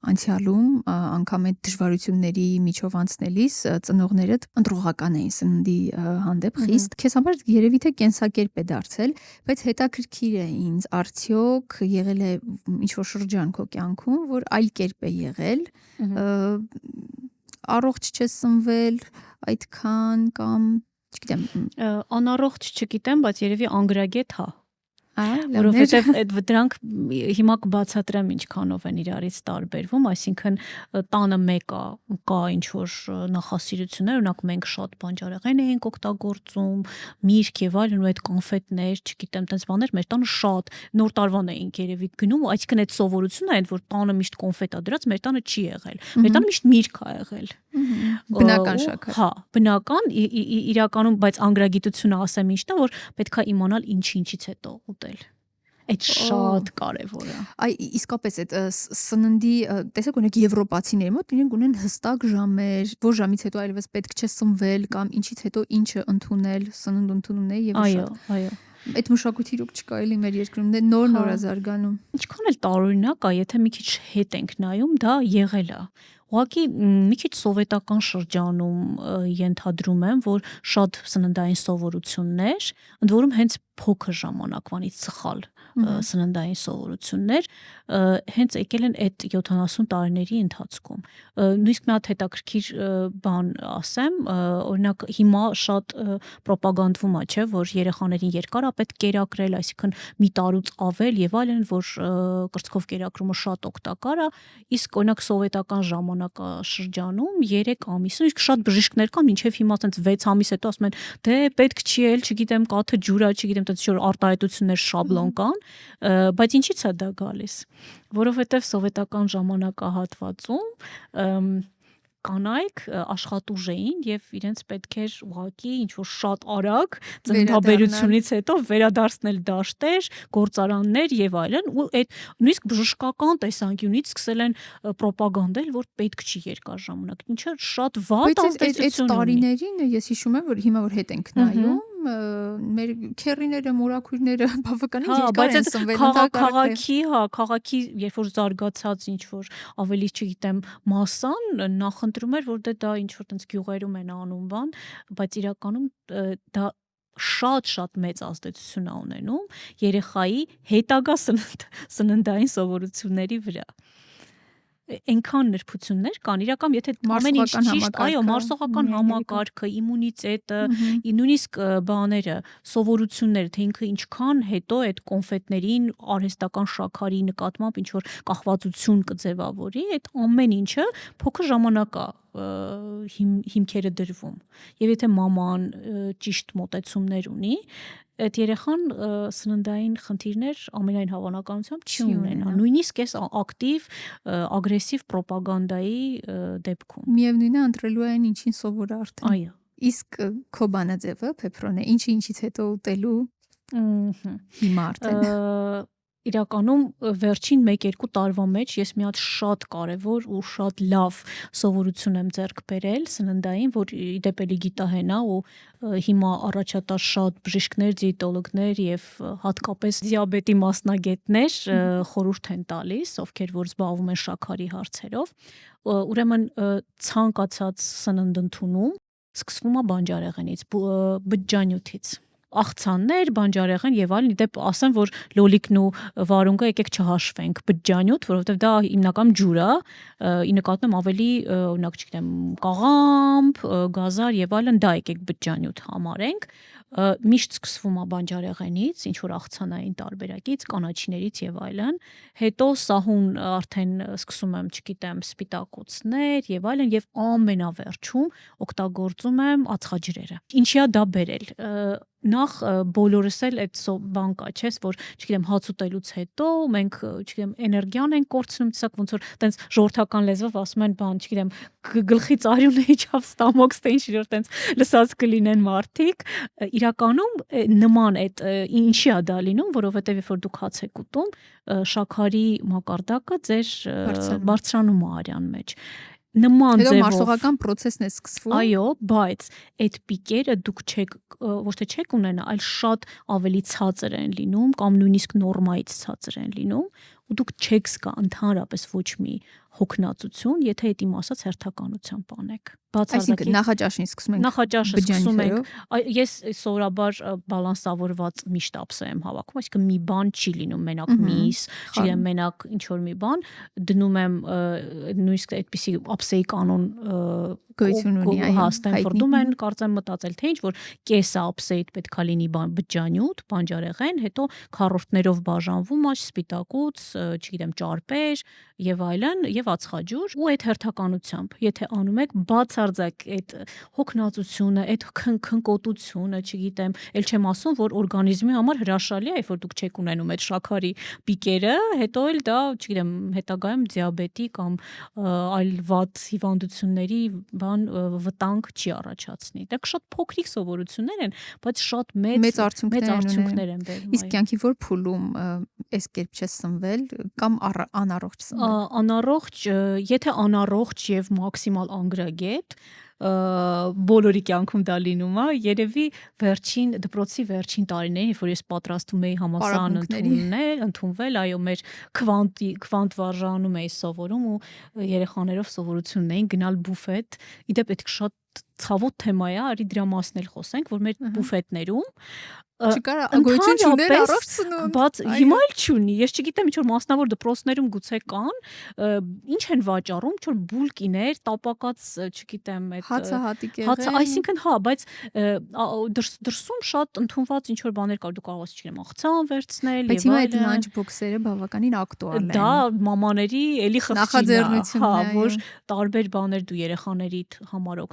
անցյալում անգամ այդ դժվարությունների միջով անցնելիս ծնողներդ ընտրողական էին սննդի հանդեպ խիստ։ Քեզ համար երևի թե կենսակերպ է դարձել, բայց հետաքրքիր է ինձ, արդյոք եղել է ինչ-որ շրջան քո կյանքում, որ այլ կերպ է եղել, առողջ չես սնվել այդքան կամ չգիտեմ, անառողջ չգիտեմ, բայց երևի անգրագետ հա։ Որովհետև այդ դրանք հիմա կբացատրեմ ինչքանով են իրարից տարբերվում, այսինքն տանը մեկը կա ինչ որ նախասիրություններ, օրինակ մենք շատ բանջարեղեն էինք օգտագործում, միրգ եւ այլն, ու այդ կոնֆետներ, չգիտեմ, տենց բաներ մեր տանը շատ նոր տարվան էինք երևի գնում, այսինքն այդ սովորությունն է, որ տանը միշտ կոնֆետ ա դրած, մեր տանը չի եղել։ Մեր տանը միշտ միրգ ա եղել։ Բնական շաքար։ Հա, բնական, իրականում, բայց անգրագիտությունը ասեմ ինչն է, որ պետքա իմանալ ինչից հետո ուտել։ Այդ շատ կարևոր է։ Այ իսկապես այդ սննդի, տեսեք, օրինակ եվրոպացիների մոտ իրենք ունեն հստակ ժամեր, որ ժամից հետո այլևս պետք չէ սնվել կամ ինչից հետո ինչը ընդունել, սնունդ ընդունումն է եւ շատ։ Այո։ Այդ մշակույթի իրոք չկա էլի մեր երկրում, նոր է զարգանում։ Ինչքան էլ տարօրինակ է, եթե մի քիչ հետ ենք նայում, դա եղել է։ Ուղղակի մի քիչ սովետական շրջանում ենթադրում եմ, որ շատ սննդային սովորություններ, ընդ որում հենց փոքր ժամանակվանից սխալ սննդային սովորություններ հենց եկել են այդ 70 տարիների ընթացքում։ Նույնիսկ մի հատ հետաքրքիր բան ասեմ, օրինակ հիմա շատ ռոպագանդվում է, չէ, որ երեխաներին երկար է պետք կերակրել, այսինքն մի տարուց ավել եւ այլն, որ կրծքով կերակրումը շատ օգտակար է, իսկ օրինակ սովետական ժամանակաշրջանում 3 ամիս, իսկ շատ բժիշկներ կան, մինչեւ հիմա ասենց 6 ամիս հետո ասում են, դե պետք չի էլ, չգիտեմ, կաթը ջուր է, չգիտեմ, տենց ինչ-որ արտահայտություններ շաբլոն կան, բայց ինչի՞ց է դա գալիս, որովհետև սովետական ժամանակահատվածում կանայք աշխատուժ էին եւ իրենց պետք էր ուղղակի ինչ որ շատ արագ ծննդաբերությունից հետո վերադարձնել դաշտեր, գործարաններ եւ այլն, ու այդ նույնիսկ բժշկական տեսանկյունից սկսել են ռոպագանդել, որ պետք չի երկար ժամանակ, ինչը շատ վատ ազդեցություն ունի։ Այդ տարիներին ես հիշում եմ, որ հիմա որ հետ ենք նայում, մեր քերիները, մորաքույրները բավականին երկար են սնվել, քաղաքի երբ որ զարգացած ինչ որ ավելի չգիտեմ մասան նախընտրում էր, որ դա ինչ որ տենց գյուղերում են անում բան, բայց իրականում դա շատ մեծ ազդեցություն է ունենում երեխայի հետագա սննդային սովորությունների վրա։ Այնքան նրբություններ կան, իրական եթե ամեն ինչ ճիշտ, այո, մարսողական համակարգը, իմունիտետը, նույնիսկ բաները, սովորությունները, թե ինքը ինչքան հետո այդ կոնֆետներին արհեստական շաքարի նկատմամբ ինչ որ կախվածություն կձևավորի, այդ ամեն ինչը փոքր ժամանակ է հիմքերը դրվում։ Եվ եթե մաման ճիշտ մոտեցումներ ունի, այդ երեխան սննդային խնդիրներ ամենայն հավանականությամբ չի ունենա, նույնիսկ այս ակտիվ ագրեսիվ ռոպագանդայի դեպքում։ Միևնույնն է, ընտրելու են ինչին սովոր արդեն։ Այո։ Իսկ քո բանաձևը, Փեփրոնե, ինչից հետո ուտելու հիմա արդեն։ Իրականում վերջին 1-2 տարվա մեջ ես մի հատ շատ կարևոր ու շատ լավ սովորություն եմ ձեռք բերել սննդային, որ իդեպ էլի գիտահեն է ու հիմա առաջատար շատ բժիշկներ, դիետոլոգներ եւ հատկապես դիաբետի մասնագետներ խորհուրդ են տալիս, ովքեր որ զբաղվում են շաքարի հարցերով, ուրեմն ցանկացած սննդընդունում սկսվում է բանջարեղենից, բջջանյութից։ Աղցաններ, բանջարեղեն եւ այլն, իդեպ ասեմ, որ լոլիկն ու վարունգը եկեք չհաշվենք, բջջանյութ, որովհետեւ դա հիմնական ջուր է, ի նկատմամբ ավելի, օրինակ, չգիտեմ, կաղամբ, գազար եւ այլն, դա եկեք բջջանյութ համարենք, միշտ սկսվում է բանջարեղենից, ինչ որ աղցանային տարբերակից, կանաչիներից եւ այլն, հետո սահուն արդեն սկսում եմ, չգիտեմ, սպիտակուցներ եւ այլն եւ ամենավերջում օգտագործում եմ ածխաջրերը։ Ինչի է դա բերել։ Նախ բոլորս էլ այդ բան կա, չէ՞, որ չգիտեմ հաց ուտելուց հետո մենք չգիտեմ էներգիան ենք կորցնում, տեսակ ոնց որ տենց ժողովրդական լեզվով ասում են բան, չգիտեմ, գլխից արյունը իջավ ստամոքս, թե ինչ-որ տենց լսած կլինեն մարդիկ, իրականում նման այդ ինչի է դա լինում, որովհետև երբ որ դուք հաց եք ուտում, շաքարի մակարդակը ձեր բարձրանում է արյան մեջ։ Նման ձևով մարսողական process-ն է սկսվում։ Այո, բայց այդ պիկերը դուք չեք ոչ թե չեք ունենա, այլ շատ ավելի ցածր են լինում կամ նույնիսկ նորմայից ցածր են լինում, ու դուք չեք զգա ընդհանրապես ոչ մի հոգնածություն, եթե այդ իմ ասած հերթականությամբ անեք։ Այսինքն նախաճաշին սկսում ենք։ Նախաճաշը սկսում ենք։ Ես սովորաբար բալանսավորված միշտ ափսե եմ հավաքում, այսինքն մի բան չի լինում մենակ միս, չգիտեմ մենակ ինչ որ մի բան, դնում եմ նույնիսկ այդպիսի ափսեի կանոն Գոյություն ունի, այո, Ստենֆորդում են կարծեմ մտածել թե ինչ որ կեսը upside պետքա լինի բջջանյութ, բանջարեղեն, հետո քառորդներով բաժանվում աջ սպիտակուց, չգիտեմ, ճարպեր եւ այլն եւ ածխաջուր ու այդ հերթականությամբ եթե անում եք բացարձակ այդ հոգնածությունը, այդ քնկոտությունը, չգիտեմ, ել չեմ ասում որ օրգանիզմի համար հրաշալի է, որ դուք չեք ունենում այդ շաքարի պիկերը, հետո էլ դա, չգիտեմ, հետագայում դիաբետի կամ այլ վատ հիվանդությունների վտանգ չի առաջացնի։ Դա շատ փոքրիկ սովորություններ են, բայց շատ մեծ արդյունքներ են բերում։ Իսկ կյանքի որ փուլում այս կերպ չես սնվել կամ անառողջ սնվել։ Անառողջ, եթե անառողջ եւ մաքսիմալ անգրագետ բոլորի կյանքում դա լինում է, երևի դպրոցի վերջին տարիներին, երբ որ ես պատրաստում էի համալսարան ընդունվել, այո, մեր քվանտ վարժանում էի սովորում ու երեխաներով սովորություն ունեին գնալ բուֆետ։ Իդեպ այդ շատ ցավոտ թեմա է, արի դրա մասն էլ խոսենք, որ մեր բուֆետներում չկար գոյություն չուներ առողջ սնունդ, բայց հիմա էլ չունի։ Ես չգիտեմ ինչ որ մասնավոր դպրոցներում գուցե կան, ինչ են վաճառում, ինչ որ բուլկիներ, տապակած, չգիտեմ, հացահատիկեղեն, այսինքն հա, բայց դրսում շատ ընդունված ինչ որ բաներ կար, դու կարող ես, չգիտեմ, աղցան վերցնել եւ այլն։ Բայց հիմա այդ լանչ բոքսերը բավականին ակտուալ են։ Դա մամաների էլի խղճին է, որ տարբեր բաներ դու երեխաներիդ համար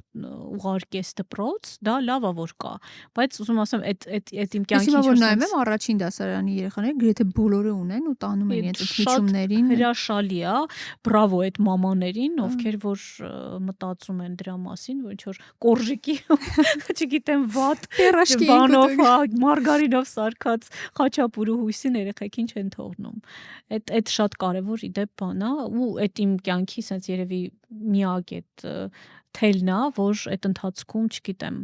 ուղարկես դպրոց, դա լավ է որ կա, բայց ուզում ասեմ այդ իմ կյանքի Հիմա որ նայում եմ առաջին դասարանի երեխաները գրեթե բոլորը ունեն ու տանում են իրենց ընդմիջումներին։ Հրաշալի է, բրավո այդ մամաներին, ովքեր որ մտածում են դրա մասին, որ ինչ որ կորժիկի, չգիտեմ, վատ բանով, մարգարինով սարքած խաչապուրու հույսին երեխեքին չեն թողնում։ Այդ շատ կարևոր իդեպ բան է ու այդ իմ կյանքի sense երևի միակ այդ թելն է, որ այդ ընթացքում, չգիտեմ,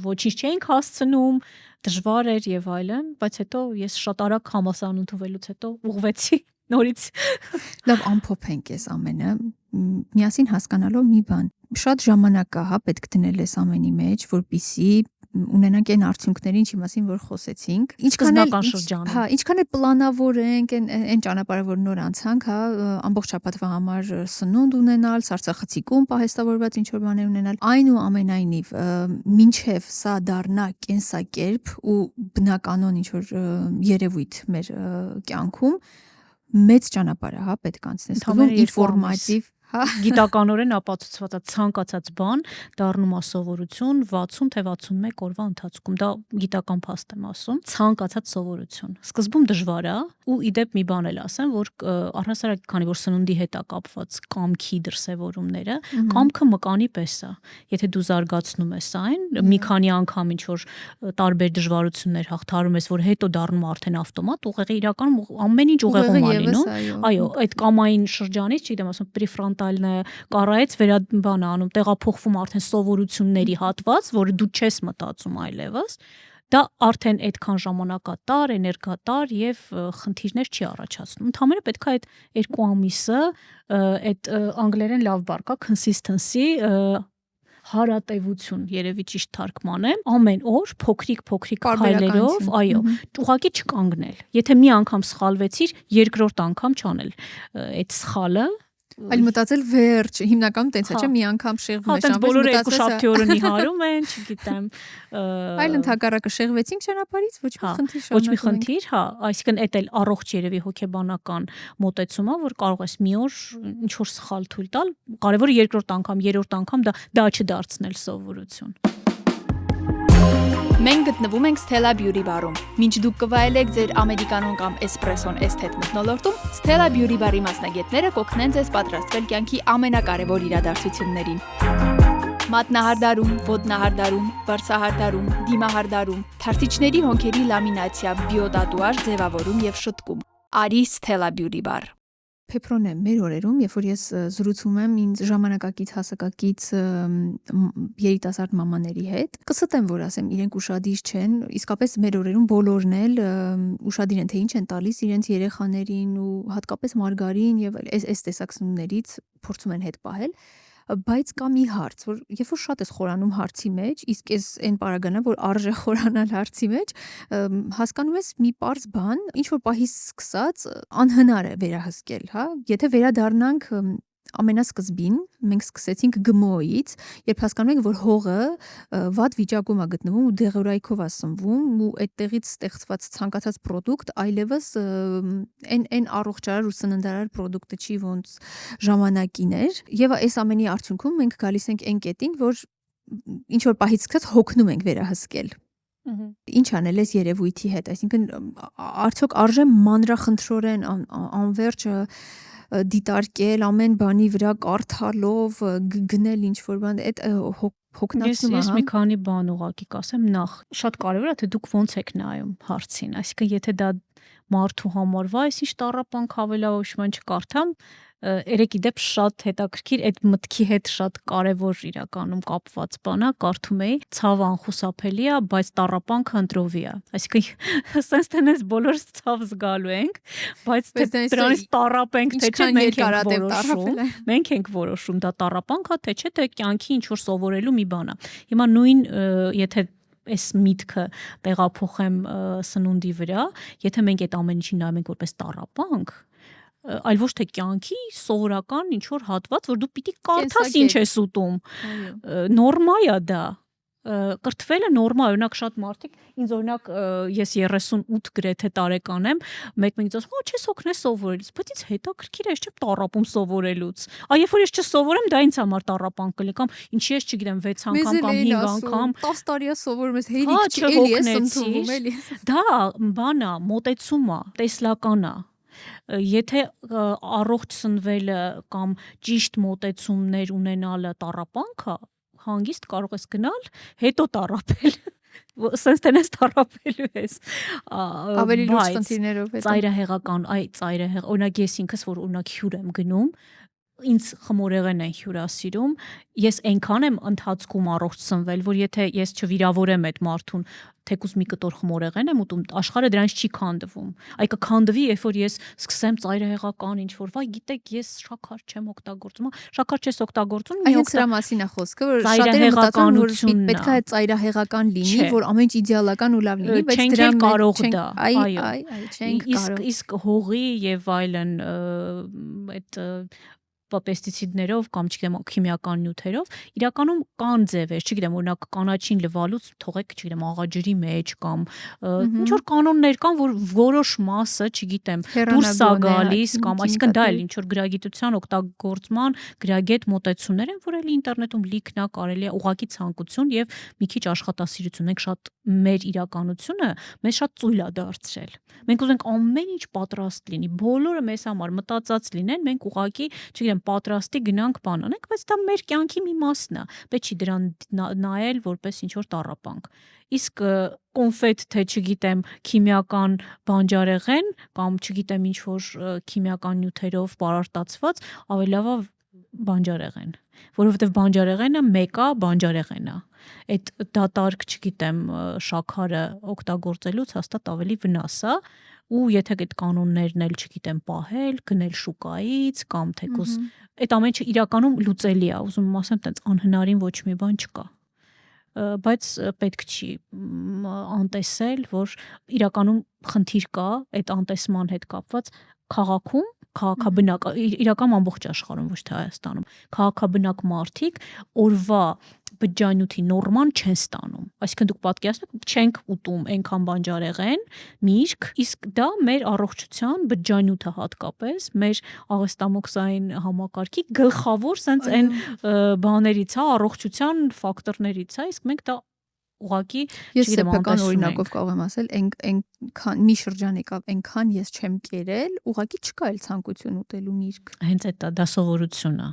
ոչինչ չէինք հասցնում, դժվար էր եւ այլն, բայց հետո ես շատ արագ համալսարան ընդունվելուց հետո ուղղվեցի նորից։ Լավ, ամփոփենք այս ամենը, միասին հասկանալով մի բան։ Շատ ժամանակ կա, հա, պետք դնել այս ամենի մեջ, որպեսզի ունենանք այն արդյունքները, ինչի մասին որ խոսեցինք։ Ինչքան էլ պլանավոր ենք, այն ճանապարհը որ նոր անցանք, հա, ամբողջ շաբաթվա համար սնունդ ունենալ, սարսախցիկում պահեստավորված ինչ որ բաներ ունենալ, այնուամենայնիվ, մինչև սա դառնա կենսակերպ ու բնականon ինչ որ երևույթ մեր կյանքում, մեծ ճանապարհ է, հա, պետք անցնես, ինֆորմատիվ գիտականորեն ապացուցված է ցանկացած բան դառնում է սովորություն 60 թե 61 օրվա ընթացքում, դա գիտական փաստ եմ ասում, ցանկացած սովորություն։ Սկզբում դժվար է ու իդեպ մի բան էլ ասեմ, որ առհասարակ քանի որ սնունդի հետ է կապված կամքի դրսևորումները, կամքը մկանի պես է։ Եթե դու զարգացնում ես այն, մի քանի անգամ ինչ որ տարբեր դժվարություններ հաղթարում ես, որ հետո դառնում արդեն ավտոմատ, ուղեղը իրականում ամեն ինչ ուղեղում է լինում։ Այո, այդ կամային շրջանից, չգիտեմ, ասում պրեֆրոնտալն է կառայից բան անում, տեղափոխվում արդեն սովորությունների հատված, որը դու չես մտածում այլևս, դա արդեն այդքան ժամանակատար, էներգատար եւ խնդիրներ չի առաջացնում։ Ընդհանրապես պետք է այդ 2 ամիսը այդ անգլերեն լավ բառ կա consistency հարատևություն, երևի ճիշտ թարգմանեմ, ամեն օր փոքրիկ քայլերով, այո, ուղղակի չկանգնել։ Եթե մի անգամ սխալվեցիր, երկրորդ անգամ չանել այդ սխալը, այլ մտածել վերջ, հիմնականում տենց է, չէ՞, մի անգամ շեղվում ես, բոլորը 2 օրը նիհարում են, չգիտեմ, այլ ընդհակառակը շեղվեցինք ճանապարհից, ոչ մի խնդիր, հա, այսինքն էդ էլ առողջ երևի հոգեբանական մոտեցում է, որ կարող ես մի օր ինչ որ սխալ թույլ տալ, կարևորը երկրորդ անգամ, երրորդ անգամ դա չդարձնել սովորություն։ Մենք գտնվում ենք Stella Beauty Bar-ում։ Մինչ դուք կվայելեք ձեր ամերիկանոն կամ էսպրեսոն էսթետ մթնոլորտում, Stella Beauty Bar-ի մասնագետները կօգնեն ձեզ պատրաստվել կյանքի ամենակարևոր իրադարձություններին։ Մատնահարդարում, ոդնահարդարում, վարսահարդարում, դիմահարդարում, թարթիչների հոնքերի լամինացիա, բիոտատուաժ, ձևավորում եւ շտկում։ Արի Stella Beauty Bar։ Փեփրոնե, մեր օրերում, երբ որ ես զրուցում եմ ինձ ժամանակակից հասակակից երիտասարդ մամաների հետ, կստեմ, որ ասեմ, իրենք ուշադիր չեն, իսկապես մեր օրերում բոլորն էլ ուշադիր են, թե ինչ են տալիս իրենց երեխաներին ու հատկապես մարգարին եւ այս տեսակ սնունդներից փորձում են հետ պահել, բայց կա մի հարց, որ երբ որ շատ ես խորանում հարցի մեջ, իսկ այս այն պարագանա, որ արժե խորանալ հարցի մեջ, հասկանում ես մի պարզ բան, ինչ որ պահից սկսած անհնար է վերահսկել, հա, եթե վերադառնանք ամենասկզբին մենք սկսեցինք GMO-ից, երբ հասկանում ենք, որ հողը վատ վիճակում է գտնվում ու դեղորայքով է սնվում ու այդտեղից ստեղծված ցանկացած product այլևս այն առողջարար ու սննդարար product-ը չի, ոնց ժամանակին էր, եւ այս ամենի արդյունքում մենք գալիս ենք այն կետին, որ ինչ որ պահից սկսած հոգնում ենք վերահսկել։ Ինչ անել այս երևույթի հետ, այսինքն արդյոք արժե մանրախնդրորեն անverջ դիտարկել ամեն բանի վրա կարդալով գնել ինչ որ բան, այդ հոգնածումը, Ես մի քանի բան ուղղակի կասեմ, նախ շատ կարևոր է թե դուք ոնց եք նայում հարցին, այսինքն եթե դա մարդու համար վայ, ինչ տառապանք ավելաուշման չկարդամ, երեք իդեպ շատ հետաքրքիր այդ մտքի հետ շատ կարևոր իրականում կապված բան է, կարդում էի, ցավը անխուսափելի է, բայց տառապանքը ընտրովի է։ Այսինքն sense տենես բոլորս ցավ զգալու ենք, բայց դրանից տառապենք, թե չէ մենք ենք որոշում դա տառապանք է, թե չէ, թե կյանքի ինչ որ սովորելու մի բան է։ Հիմա նույն եթե այս միտքը տեղափոխեմ սնունդի վրա, եթե մենք այդ ամեն ինչին նայում ենք որպես տառապանք, այլ ոչ թե կյանքի սովորական ինչ որ հատված, որ դու պիտի կարդաս ինչ ես ուտում։ Նորմա է դա։ Կրթվելը նորմալ, օրինակ շատ մարդիկ, ինձ օրինակ ես 38 գրեթե տարեկան եմ, մեկ-մեկ ասում, «Հո, չես օգնես սովորելուց», բայց ինձ հետաքրքիր է, ես չեմ տառապում սովորելուց։ Երբ որ ես չսովորեմ, դա ինձ համար տառապանք կլինի, կամ ինչի ես չգիտեմ 6 անգամ կամ 5 անգամ 10 տարի է սովորում ես, հերիք չի, էլի ես ընդունվում, էլի։ Դա բան է, մոտեցում է, տեսլական է։ Եթե առողջ սնվելը կամ ճիշտ մոտեցումներ ունենալը տառապանք է, հանգիստ կարող ես գնալ, հետո տառապել։ Sense տենես տառապելու ես։ Ավելի լուրջ խնդիրներով հետո։ Ծայրահեղական, օրինակ ես ինքս որ օրինակ հյուր եմ գնում, ինձ խմորեղեն են հյուրասիրում, ես այնքան եմ ընթացքում առողջ սնվել, որ եթե ես չվիրավորեմ այդ մարդուն, թեկուզ մի կտոր խմորեղեն եմ ուտում, աշխարհը դրանից չի քանդվում։ Այ կքանդվի, երբ որ ես սկսեմ ծայրահեղական ինչ որ, վայ, գիտեք, ես շաքար չեմ օգտագործում, շաքար չես օգտագործում, մի հենց դրա մասին է խոսքը, որ շատերը մտածում որ պետք է ծայրահեղական լինի, որ ամեն ինչ իդեալական ու լավ լինի, բայց դրա մեջ կարող դա, չենք կարող։ Իսկ հողի եւ այլն այդ պեստիցիդներով կամ չգիտեմ քիմիական նյութերով իրականում կան ձևեր, չգիտեմ, օրինակ կանաչին լվալուց թողեք, չգիտեմ, աղաջրի մեջ կամ ինչ որ կանոններ կան, որ որոշ մասը, չգիտեմ, դուրս է գալիս կամ այսինքն դա էլ ինչ որ գրագիտության օգտագործման գրագետ մոտեցումներ են, որ էլի ինտերնետում լիքն է, կարելի է ուղղակի ցանկություն եւ մի քիչ աշխատասիրություն։ Մենք շատ մեր իրականությունը մեզ շատ ծույլ է դարձրել։ Մենք ուզենք ամեն ինչ պատրաստ լինի, բոլորը մեզ համար մտածած լինեն, մենք ուղղակի, չգիտեմ, պատրաստի գնանք բան անենք, բայց դա մեր կյանքի մի մասն է։ Պետք չի դրան նայել որպես ինչ որ տառապանք։ Իսկ կոնֆետ, թե չգիտեմ, քիմիական բանջարեղեն կամ չգիտեմ ինչ որ քիմիական նյութերով պարարտացված, ավելի լավ է բանջարեղեն, որովհետև բանջարեղենը մեկա բանջարեղեն է։ Այդ դատարկ, չգիտեմ, շաքարը օգտագործելուց հաստատ ավելի վնաս է, ու եթե այդ կանոններն էլ չգիտեմ պահել, գնել շուկայից կամ թեկուզ այդ ամեն ինչը իրականում լուծելի է, ուզում եմ ասեմ, տենց անհնարին ոչ մի բան չկա։ Բայց պետք չի անտեսել, որ իրականում խնդիր կա այդ անտեսման հետ կապված քաղաքում, քաղաքաբնակ, իրական ամբողջ աշխարհում, ոչ թե Հայաստանում, քաղաքաբնակ մարդիկ օրվա բջջանյութի նորման չեն ստանում։ Այսինքն դուք պատկերացնեք, չենք ուտում այնքան բանջարեղեն, միրգ, իսկ դա մեր առողջության բջջանյութը հատկապես, մեր աղեստամոքսային համակարգի գլխավոր sense այն բաներից է, առողջության ֆակտորներից է, իսկ մենք դա ուղղակի ես սեփական օրինակով կարող եմ ասել, այնքան մի շրջան եկավ, այնքան ես չեմ կերել, ուղղակի չկա էլ ցանկություն ուտելու միրգ։ Հենց դա սովորություն է։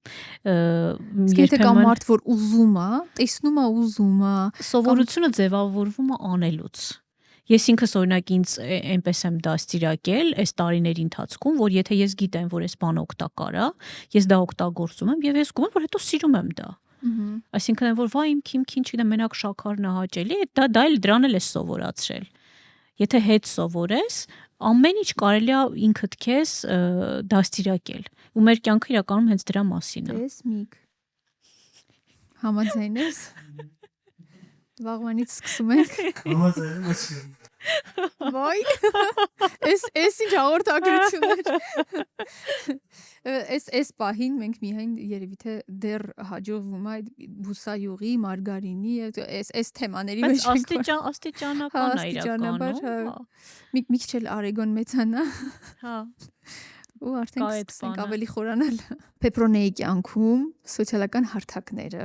Իսկ եթե կա մարդ, որ ուզում է, տեսնում է, ուզում է, սովորությունը ձևավորվում է անելուց։ Ես ինքս օրինակ ինձ այնպես եմ դաստիարակել այս տարիների ընթացքում, որ եթե ես գիտեմ, որ այս բանը օգտակար է, ես դա օգտագործում եմ եւ ես զգում եմ, որ հետո սիրում եմ դա։ Այսինքն որ վայ իմ քիմքին չգիտեմ մենակ շաքարն է հաճելի, դա էլ դրան էլ է սովորացրել։ Եթե հետ սովորես, ամեն ինչ կարելի է ինքդ քեզ դաստիարակել։ Ու մեր կյանքը իրականում հենց դրա մասին է։ Ես միք։ Համաձայն ես։ Վաղվանից սկսում ենք։ Վայ։ Էս ինչ հաղորդագրություն էր։ Էս պահին մենք միայն երևի թե դեռ հաջողվում է այդ բուսայուղի, մարգարինի, էս թեմաների մեջ ենք։ Աստիճանական է իրականում։ Մի քիչ էլ արեգոն մեծանա։ Հա։ Ու արդեն սկսենք ավելի խորանալ։ Պեպրոնեի կյանքում սոցիալական հարթակները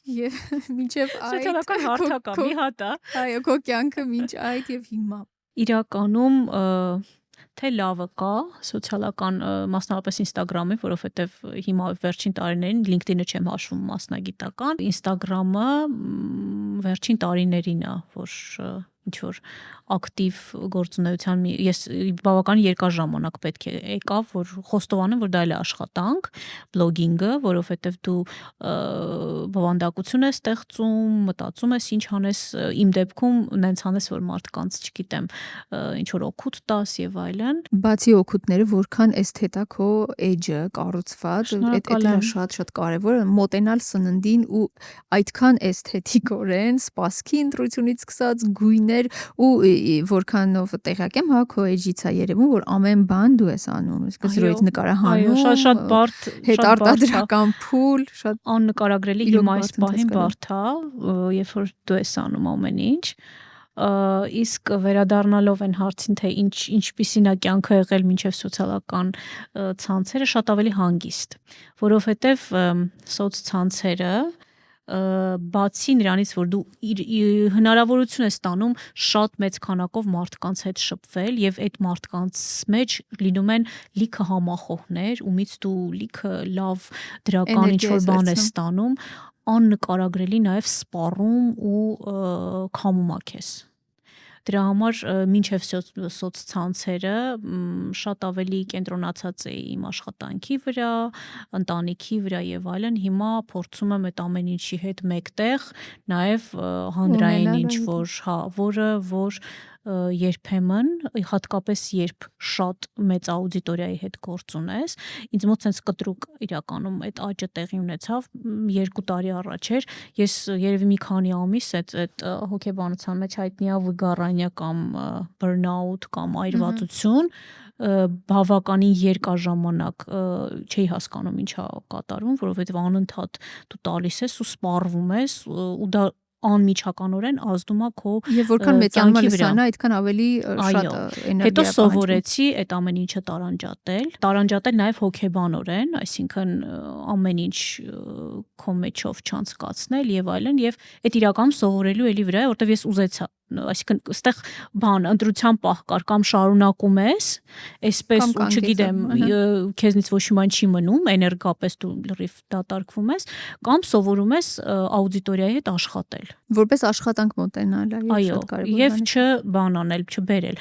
եւ մինչեւ այդ սոցիալական հարթակը մի հատ է։ Այո, քո կյանքը մինչ այդ եւ հիմա։ Իրականում թե լավը կա սոցիալական մասնավորապես Instagram-ը, որովհետև հիմա վերջին տարիներին LinkedIn-ը չեմ հաշվում մասնագիտական, Instagram-ը վերջին տարիներին է, որ ինչ որ ակտիվ գործունեության ես բավական երկար ժամանակ պետք է եկավ, որ խոստովանեմ, որ դա էլ է աշխատանք, բլոգինգը, որովհետև դու բովանդակություն ես ստեղծում, մտածում ես ինչ անես, իմ դեպքում նենց անես, որ մարդկանց, չգիտեմ, ինչ որ օգուտ տաս եւ այլն։ Բացի օգուտները, որքան էսթետ է քո էջը կառուցված, այդ է շատ կարևոր, մոտենալ սննդին ու այդքան էսթետիկորեն, սպասքի ընտրությունից սկսած գույներ ու որքանով տեղյակ եմ, հա, քո էջից է երևում, որ ամեն բան դու ես անում, իսկ զրոյից նկարահանում, շատ բարդ, հետ արտադրական փուլ, շատ աննկարագրելի հիմա այս պահին բարդ է, երբ որ դու ես անում ամեն ինչ, իսկ վերադառնալով այն հարցին, թե ինչպիսին է կյանքը եղել մինչև սոցիալական ցանցերը, շատ ավելի հանգիստ, որովհետև սոցցանցերը բացի նրանից, որ դու հնարավորություն ես ստանում շատ մեծ քանակով մարդկանց հետ շփվել եւ այդ մարդկանց մեջ լինում են լիքը համախոհներ, ումից դու լիքը լավ դրական ինչ-որ բան ես ստանում, աննկարագրելի նաեւ սպառում ու քամում է քեզ։ Դրա համար մինչև սոցցանցերը շատ ավելի կենտրոնացած էի իմ աշխատանքի վրա, ընտանիքի վրա եւ այլն, հիմա փորձում եմ այդ ամեն ինչի հետ մեկտեղ նաեւ հանրային ինչ որ, հա, որ երբեմն հատկապես երբ շատ մեծ աուդիտորիայի հետ գործ ունես, ինձ մոտ sense կտրուկ իրականում այդ աճը տեղի ունեցավ 2 տարի առաջ էր, ես երևի մի քանի ամիս այդ հոգեբանության մեջ հայտնի է վիգարանիա կամ burnout կամ այրվածություն, բավականին երկար ժամանակ չէի հասկանում ինչա կատարվում, որովհետև անընդհատ դու տալիս ես ու սպառվում ես ու դա անմիջականորեն ազդում է քո եւ որքան մեծանում է լսանը, այդքան ավելի շատ էներգիա։ Հետո սովորեցի այդ ամեն ինչը տարանջատել նաեւ հոգեբանորեն, այսինքն ամեն ինչ քո մեջով չանցկացնել եւ այլն, եւ այդ իրականում սովորելու էլի վրա է, որտեվ ես ուզեցա, այսինքն այստեղ բան ընտրության պահ կար, կամ շարունակում ես, այսպես ու չգիտեմ, քեզնից ոչ մի բան չի մնում, էներգապես դու լրիվ դատարկվում ես, կամ սովորում ես աուդիտորիայի հետ աշխատել։ Որպես աշխատանք մոտենալ է, շատ կարևոր։ Եվ չբան անել, չբերել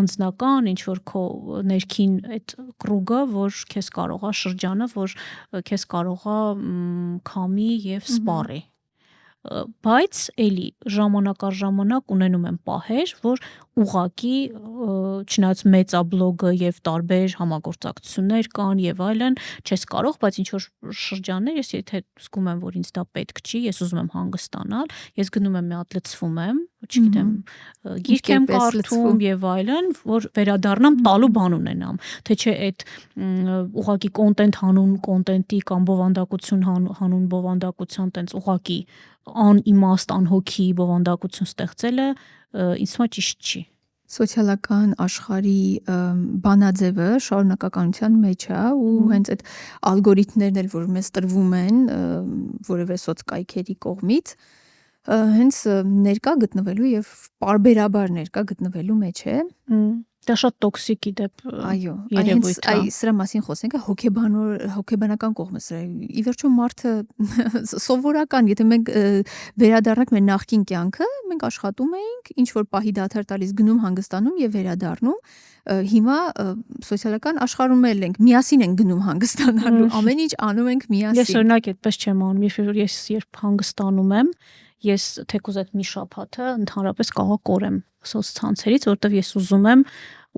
անձնական ինչ որ քո ներքին այդ կրուգը, որ քեզ կարող է շրջանը, որ քեզ կարող է քամի եւ սպառի։ Բայց էլի ժամանակ առ ժամանակ ունենում եմ պահեր, որ ուղակի չնայած մեծ է բլոգը եւ տարբեր համագործակցություններ կան եւ այլն, չես կարող, բայց ինչ որ շրջաններ ես եթե զգում եմ, որ ինձ դա պետք չի, ես ուզում եմ հանգստանալ, ես գնում եմ մի հատ լցվում եմ, չգիտեմ, գիրք եմ կարդում եւ այլն, որ վերադառնամ տալու բան ունենամ, թե չէ այդ ուղակի կոնտենտ հանուն կոնտենտի կամ բովանդակություն հանուն բովանդակության տենց ուղակի անիմաստ անհոգի բովանդակություն ստեղծելը ինձ թվում է ճիշտ չի։ Սոցիալական աշխարհի բանաձևը շարունակականության մեջ է ու հենց այդ ալգորիթմներն էլ որ մեզ տրվում են որևէ սոցկայքերի կողմից հենց ներկա գտնվելու եւ պարբերաբար ներկա գտնվելու մեջ է։ Դա շատ տոքսիկ իդեպ երևույթ է։ Սրա մասին խոսենք, հոգեբանական կողմը սրա։ Ի վերջո մարդը սովորական, եթե մենք վերադառնանք մեր նախկին կյանքը, մենք աշխատում էինք, ինչ որ պահի դադար տալիս գնում հանգստանում եւ վերադառնում։ Հիմա սոցիալական աշխարհում էլ ենք, միասին ենք գնում հանգստանալու, ամեն ինչ անում ենք միասին։ Ես օրինակ այդպես չեմ անում, երբ հանգստանում եմ, ես թեկուզ այդ մի շաբաթը ընդհանրապես կարող կորեմ սոցցանցերից, որովհետև ես ուզում եմ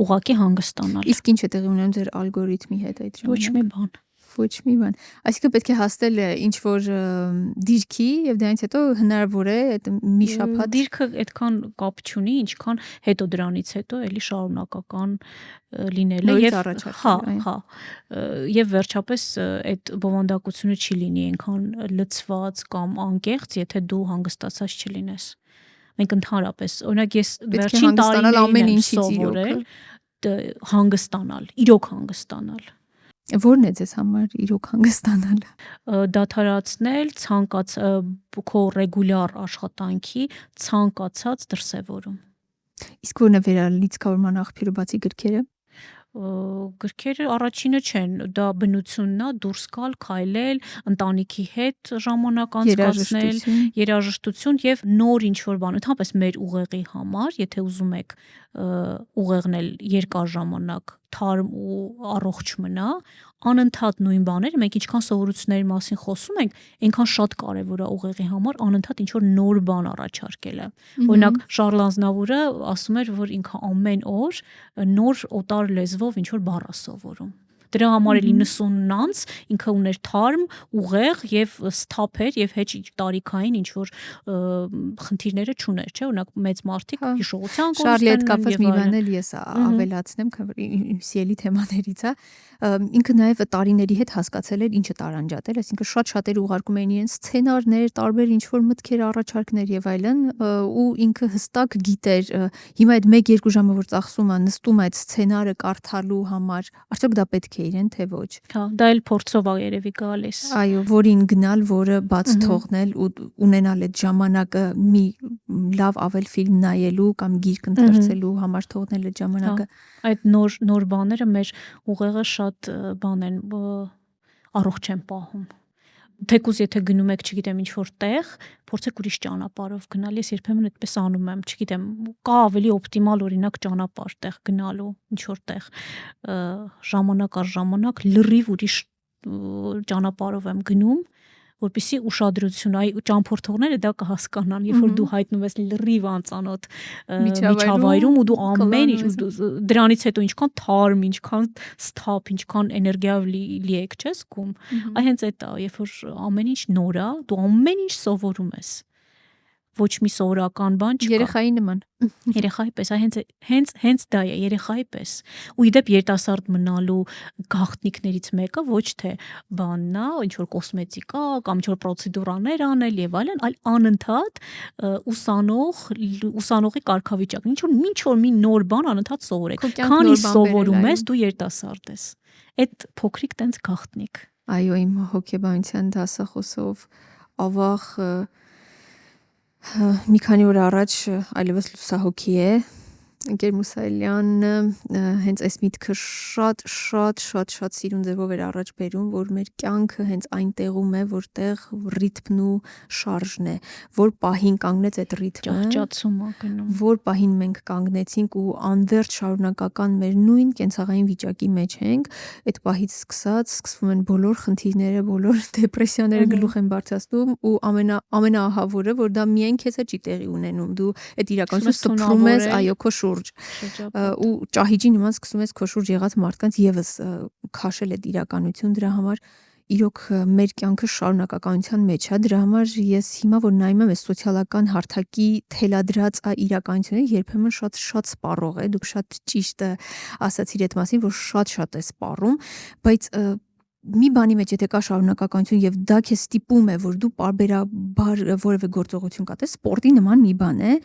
ուղակի հանգստանալ։ Իսկ ինչ է տեղի ունենում ձեր ալգորիթմի հետ այդ ժամանակ։ Ոչ մի բան։ Ոչ մի բան։ Այսինքն պետք է հասնել ինչ որ դիրքի եւ դրանից հետո հնարավոր է այդ մի շաբաթ Դիրքը այդքան կապ չունի, ինչքան հետո դրանից հետո էլի շարունակական լինելը նորից եւ առաջարկել, հա եւ վերջապես այդ բովանդակությունը չի լինի այնքան լցված կամ անկեղծ, եթե դու հանգստացած չլինես։ Մենք ընդհանրապես, օրինակ ես պետք է վերջին հանգստանալ ամեն տարիներին եմ ինչից սովորել հանգստանալ, իրոք հանգստանալ։ Որն է ձեզ համար իրոք հանգստանալը։ Դադարացնել քո ռեգուլյար աշխատանքի ցանկացած դրսևորում։ Իսկ որն է վերալիցքավորման աղբյուրը բացի գրքերը։ Գրքերը առաջինը չեն, դա բնությունն է, դուրս գալ, քայլել, ընտանիքի հետ ժամանակ անցկացնել, երաժշտություն եւ նոր ինչ-որ բան, ընդհանրապես մեր ուղեղի համար, եթե ուզում եք ուղեղնել երկար ժամանակ թարմ ու առողջ մնա, անընդհատ նույն բաները, մենք ինչքան սովորությունների մասին խոսում ենք, այնքան շատ կարևոր է ուղեղի համար անընդհատ ինչ-որ նոր բան առաջարկելը։ Օրինակ Շարլ Ազնավուրը ասում էր, որ ինքը ամեն օր նոր օտար լեզվով ինչ-որ բառ է սովորում։ Դրա համար էլ 90-ն անց ինքը ուներ թարմ, ուղեղ եւ սթափեր եւ հեչ տարիքային ինչ որ խնդիրները չուներ, չէ՞, օրինակ մեծ մարդիկ հիշողության Շարլի հետ կապված մի բան էլ ես ավելացնեմ, իմ սիրելի թեմաներից է, ինքը նաեւ տարիների հետ հասկացել էր ինչը տարանջատել, այսինքն շատ շատերը ուղարկում էին իրենց սցենարներ, տարբեր ինչ որ մտքեր, առաջարկներ եւ այլն, ու ինքը հստակ գիտեր, հիմա այդ 1-2 ժամը որ ծախսում է, նստում է այդ սցենարը կարդալու համար, արդյոք դա պետք է իրեն թե ոչ։ Հա, դա էլ փորձով է երևի գալիս։ Այո, որին գնալ, որը բաց թողնել ու ունենալ այդ ժամանակը մի լավ ավել ֆիլմ նայելու կամ գիրք ընթերցելու համար թողնել այդ ժամանակը։ Այդ նոր բաները մեր ուղեղը շատ բան են առողջ են պահում։ Թեկուզ եթե գնում եք, չգիտեմ, ինչ որ տեղ, փորձեք ուրիշ ճանապարհով գնալ։ Ես երբեմն այդպես անում եմ, չգիտեմ, կա ավելի օպտիմալ օրինակ ճանապարհ տեղ գնալու, ինչ որ տեղ ժամանակ առ ժամանակ լրիվ ուրիշ ճանապարհով եմ գնում, որպեսզի ուշադրություն այ ճամփորդողները դա կհասկանան, երբ որ դու հայտնվում ես լրիվ անծանոթ միջավայրում ու դու ամեն ինչ դրանից հետո ինչքան թարմ, ինչքան սթափ, ինչքան էներգիայով լի եք, չես զգում։ Այ հենց այդ է, երբ որ ամեն ինչ նոր է, դու ամեն ինչ սովորում ես։ Ոչ մի սովորական բան չկա։ Երեխայի նման։ Երեխայի պես, հենց դա է, երեխայի պես։ Ու իդեպ երիտասարդ մնալու գաղտնիքներից մեկը ոչ թե բանն է, ինչ որ կոսմետիկա կամ ինչ որ պրոցեդուրաներ անել եւ այլն, այլ անընդհատ ուսանողի կարգավիճակն, ինչ որ մի նոր բան անընդհատ սովորեք։ Քանի սովորում ես, դու երիտասարդ ես։ Այդ փոքրիկ տենց գաղտնիք։ Այո, իմ հոգեբանության դասախոսով ավաղ մի քանի օր առաջ այլևս լուսահոգի է Ընկեր Մուսայելյանը հենց այս միտքը շատ սիրուն ձևով էր առաջ բերում, որ մեր կյանքը հենց այն տեղում է, որտեղ ռիթմն ու շարժն է, որ պահին կանգնեց այդ ռիթմը, ճահճացում է գնում, որ պահին մենք կանգնեցինք ու անվերջ շարունակական մեր նույն կենցաղային վիճակի մեջ ենք, այդ պահից սկսվում են բոլոր խնդիրները, բոլոր դեպրեսիաները գլուխ են բարձրացնում ու ամենաահավորը, որ դա միայն քեզ չի տեղի ունենում, դու այդ իրականությունը սփռում ես, այո, քո ու ճահիճի նման սկսում ես քո շուրջ եղած մարդկանց եւս քաշել այդ իրականություն, դրա համար իրոք մեր կյանքը շարունակականության մեջ է, դրա համար ես հիմա որ նայում եմ այս սոցիալական հարթակի թելադրած իրականությունը, երբեմն շատ սպառող է, դուք շատ ճիշտ ասացիր այդ մասին, որ շատ է սպառում, բայց մի բանի մեջ եթե կա շարունակականություն եւ դա քեզ ստիպում է, որ դու պարբերաբար որևէ գործողություն կատարես, սպորտի նման մի բան է,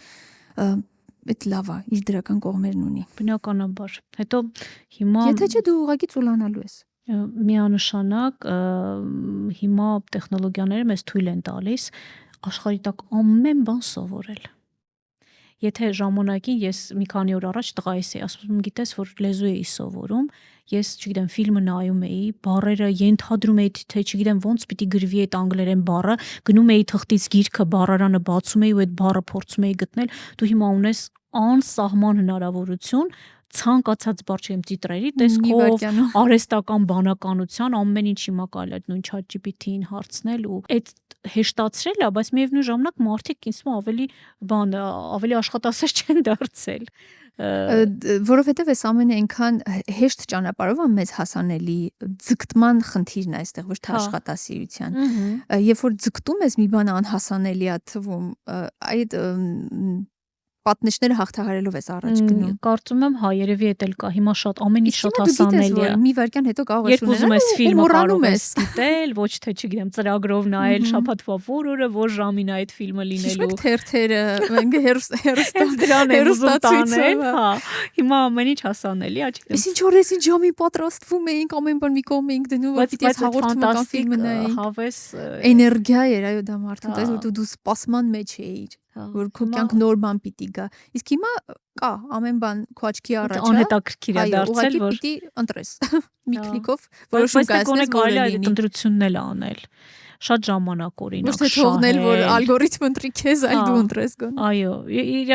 այդ լավ է, իր դրական կողմերն ունի։ Բնականաբար։ Հետո հիմա Եթե չէ դու ուղղակի ծուլանալու ես։ Միանշանակ հիմա տեխնոլոգիաները մեզ թույլ են տալիս աշխարհի տակ ամեն բան սովորել։ Եթե ժամանակին ես մի քանի օր առաջ տղայիս էի ասում, գիտես որ լեզու էի սովորում, ես չգիտեմ ֆիլմը նայում էի, բառերը ենթադրում էի, թե չգիտեմ ոնց պիտի գրվի այդ անգլերեն բառը, գնում էի թղթից գիրքը, բառարանը բացում էի ու այդ բառը փորձում էի գտնել, դու հիմա ունես անսահման հնարավորություն ցանկացած բառ չեմ ծիտրերի տեսքով, արհեստական բանականության, ամեն ինչ հիմա կարելի է նույն ChatGPT-ին հարցնել ու այդ հեշտացրել է, բայց միևնույն ժամանակ մարդիկ ինձ ավելի աշխատասեր չեն դարձել։ Որովհետև այս ամենը այնքան հեշտ ճանապարհով է մեզ հասանելի, ձգտման խնդիրն է այստեղ, ոչ թե աշխատասիրության։ Երբ որ ձգտում ես մի բան անհասանելի է թվում, այդ պատնեշները հաղթահարելով ես առաջ գնում։ Կարծում եմ, երևի էդ էլ կա։ Հիմա շատ ամեն ինչ շատ հասանելի է։ Մի վայրկյան հետո կարող ես ուզում ես ֆիլմը կարող ես դիտել, ոչ թե, չգիտեմ, ծրագրով նայել շաբաթվա որ օրը, որ ժամին այդ ֆիլմը լինելու։ Թերթերը, մենք դրան են ուզում տանել, Հիմա ամեն ինչ հասանելի է, չգիտեմ։ Ինչ օրես ինչ ժամի պատրաստվում էինք, ամեն բան մի կողմ էինք դնում, որ պիտի հաղորդումը կամ ֆիլմը նայենք։ Հավես էներգիա էր, այո, դա մարդու, դու սպասման մեջ էիր, որ քո կյանք նոր բան պիտի գա։ Իսկ հիմա կա ամեն բան քո աչքի առաջ է։ Անհետաքրքիր է դարձել, որ պիտի ընտրես մի քլիկով որոշում կայացնես, կարելի է այդ ընտրությունն էլ անել։ Շատ ժամանակ օրինակ շահել։ Ոչ թե թողնել, որ ալգորիթմը ընտրի քեզ, այլ դու ընտրես գոնե։ Այո,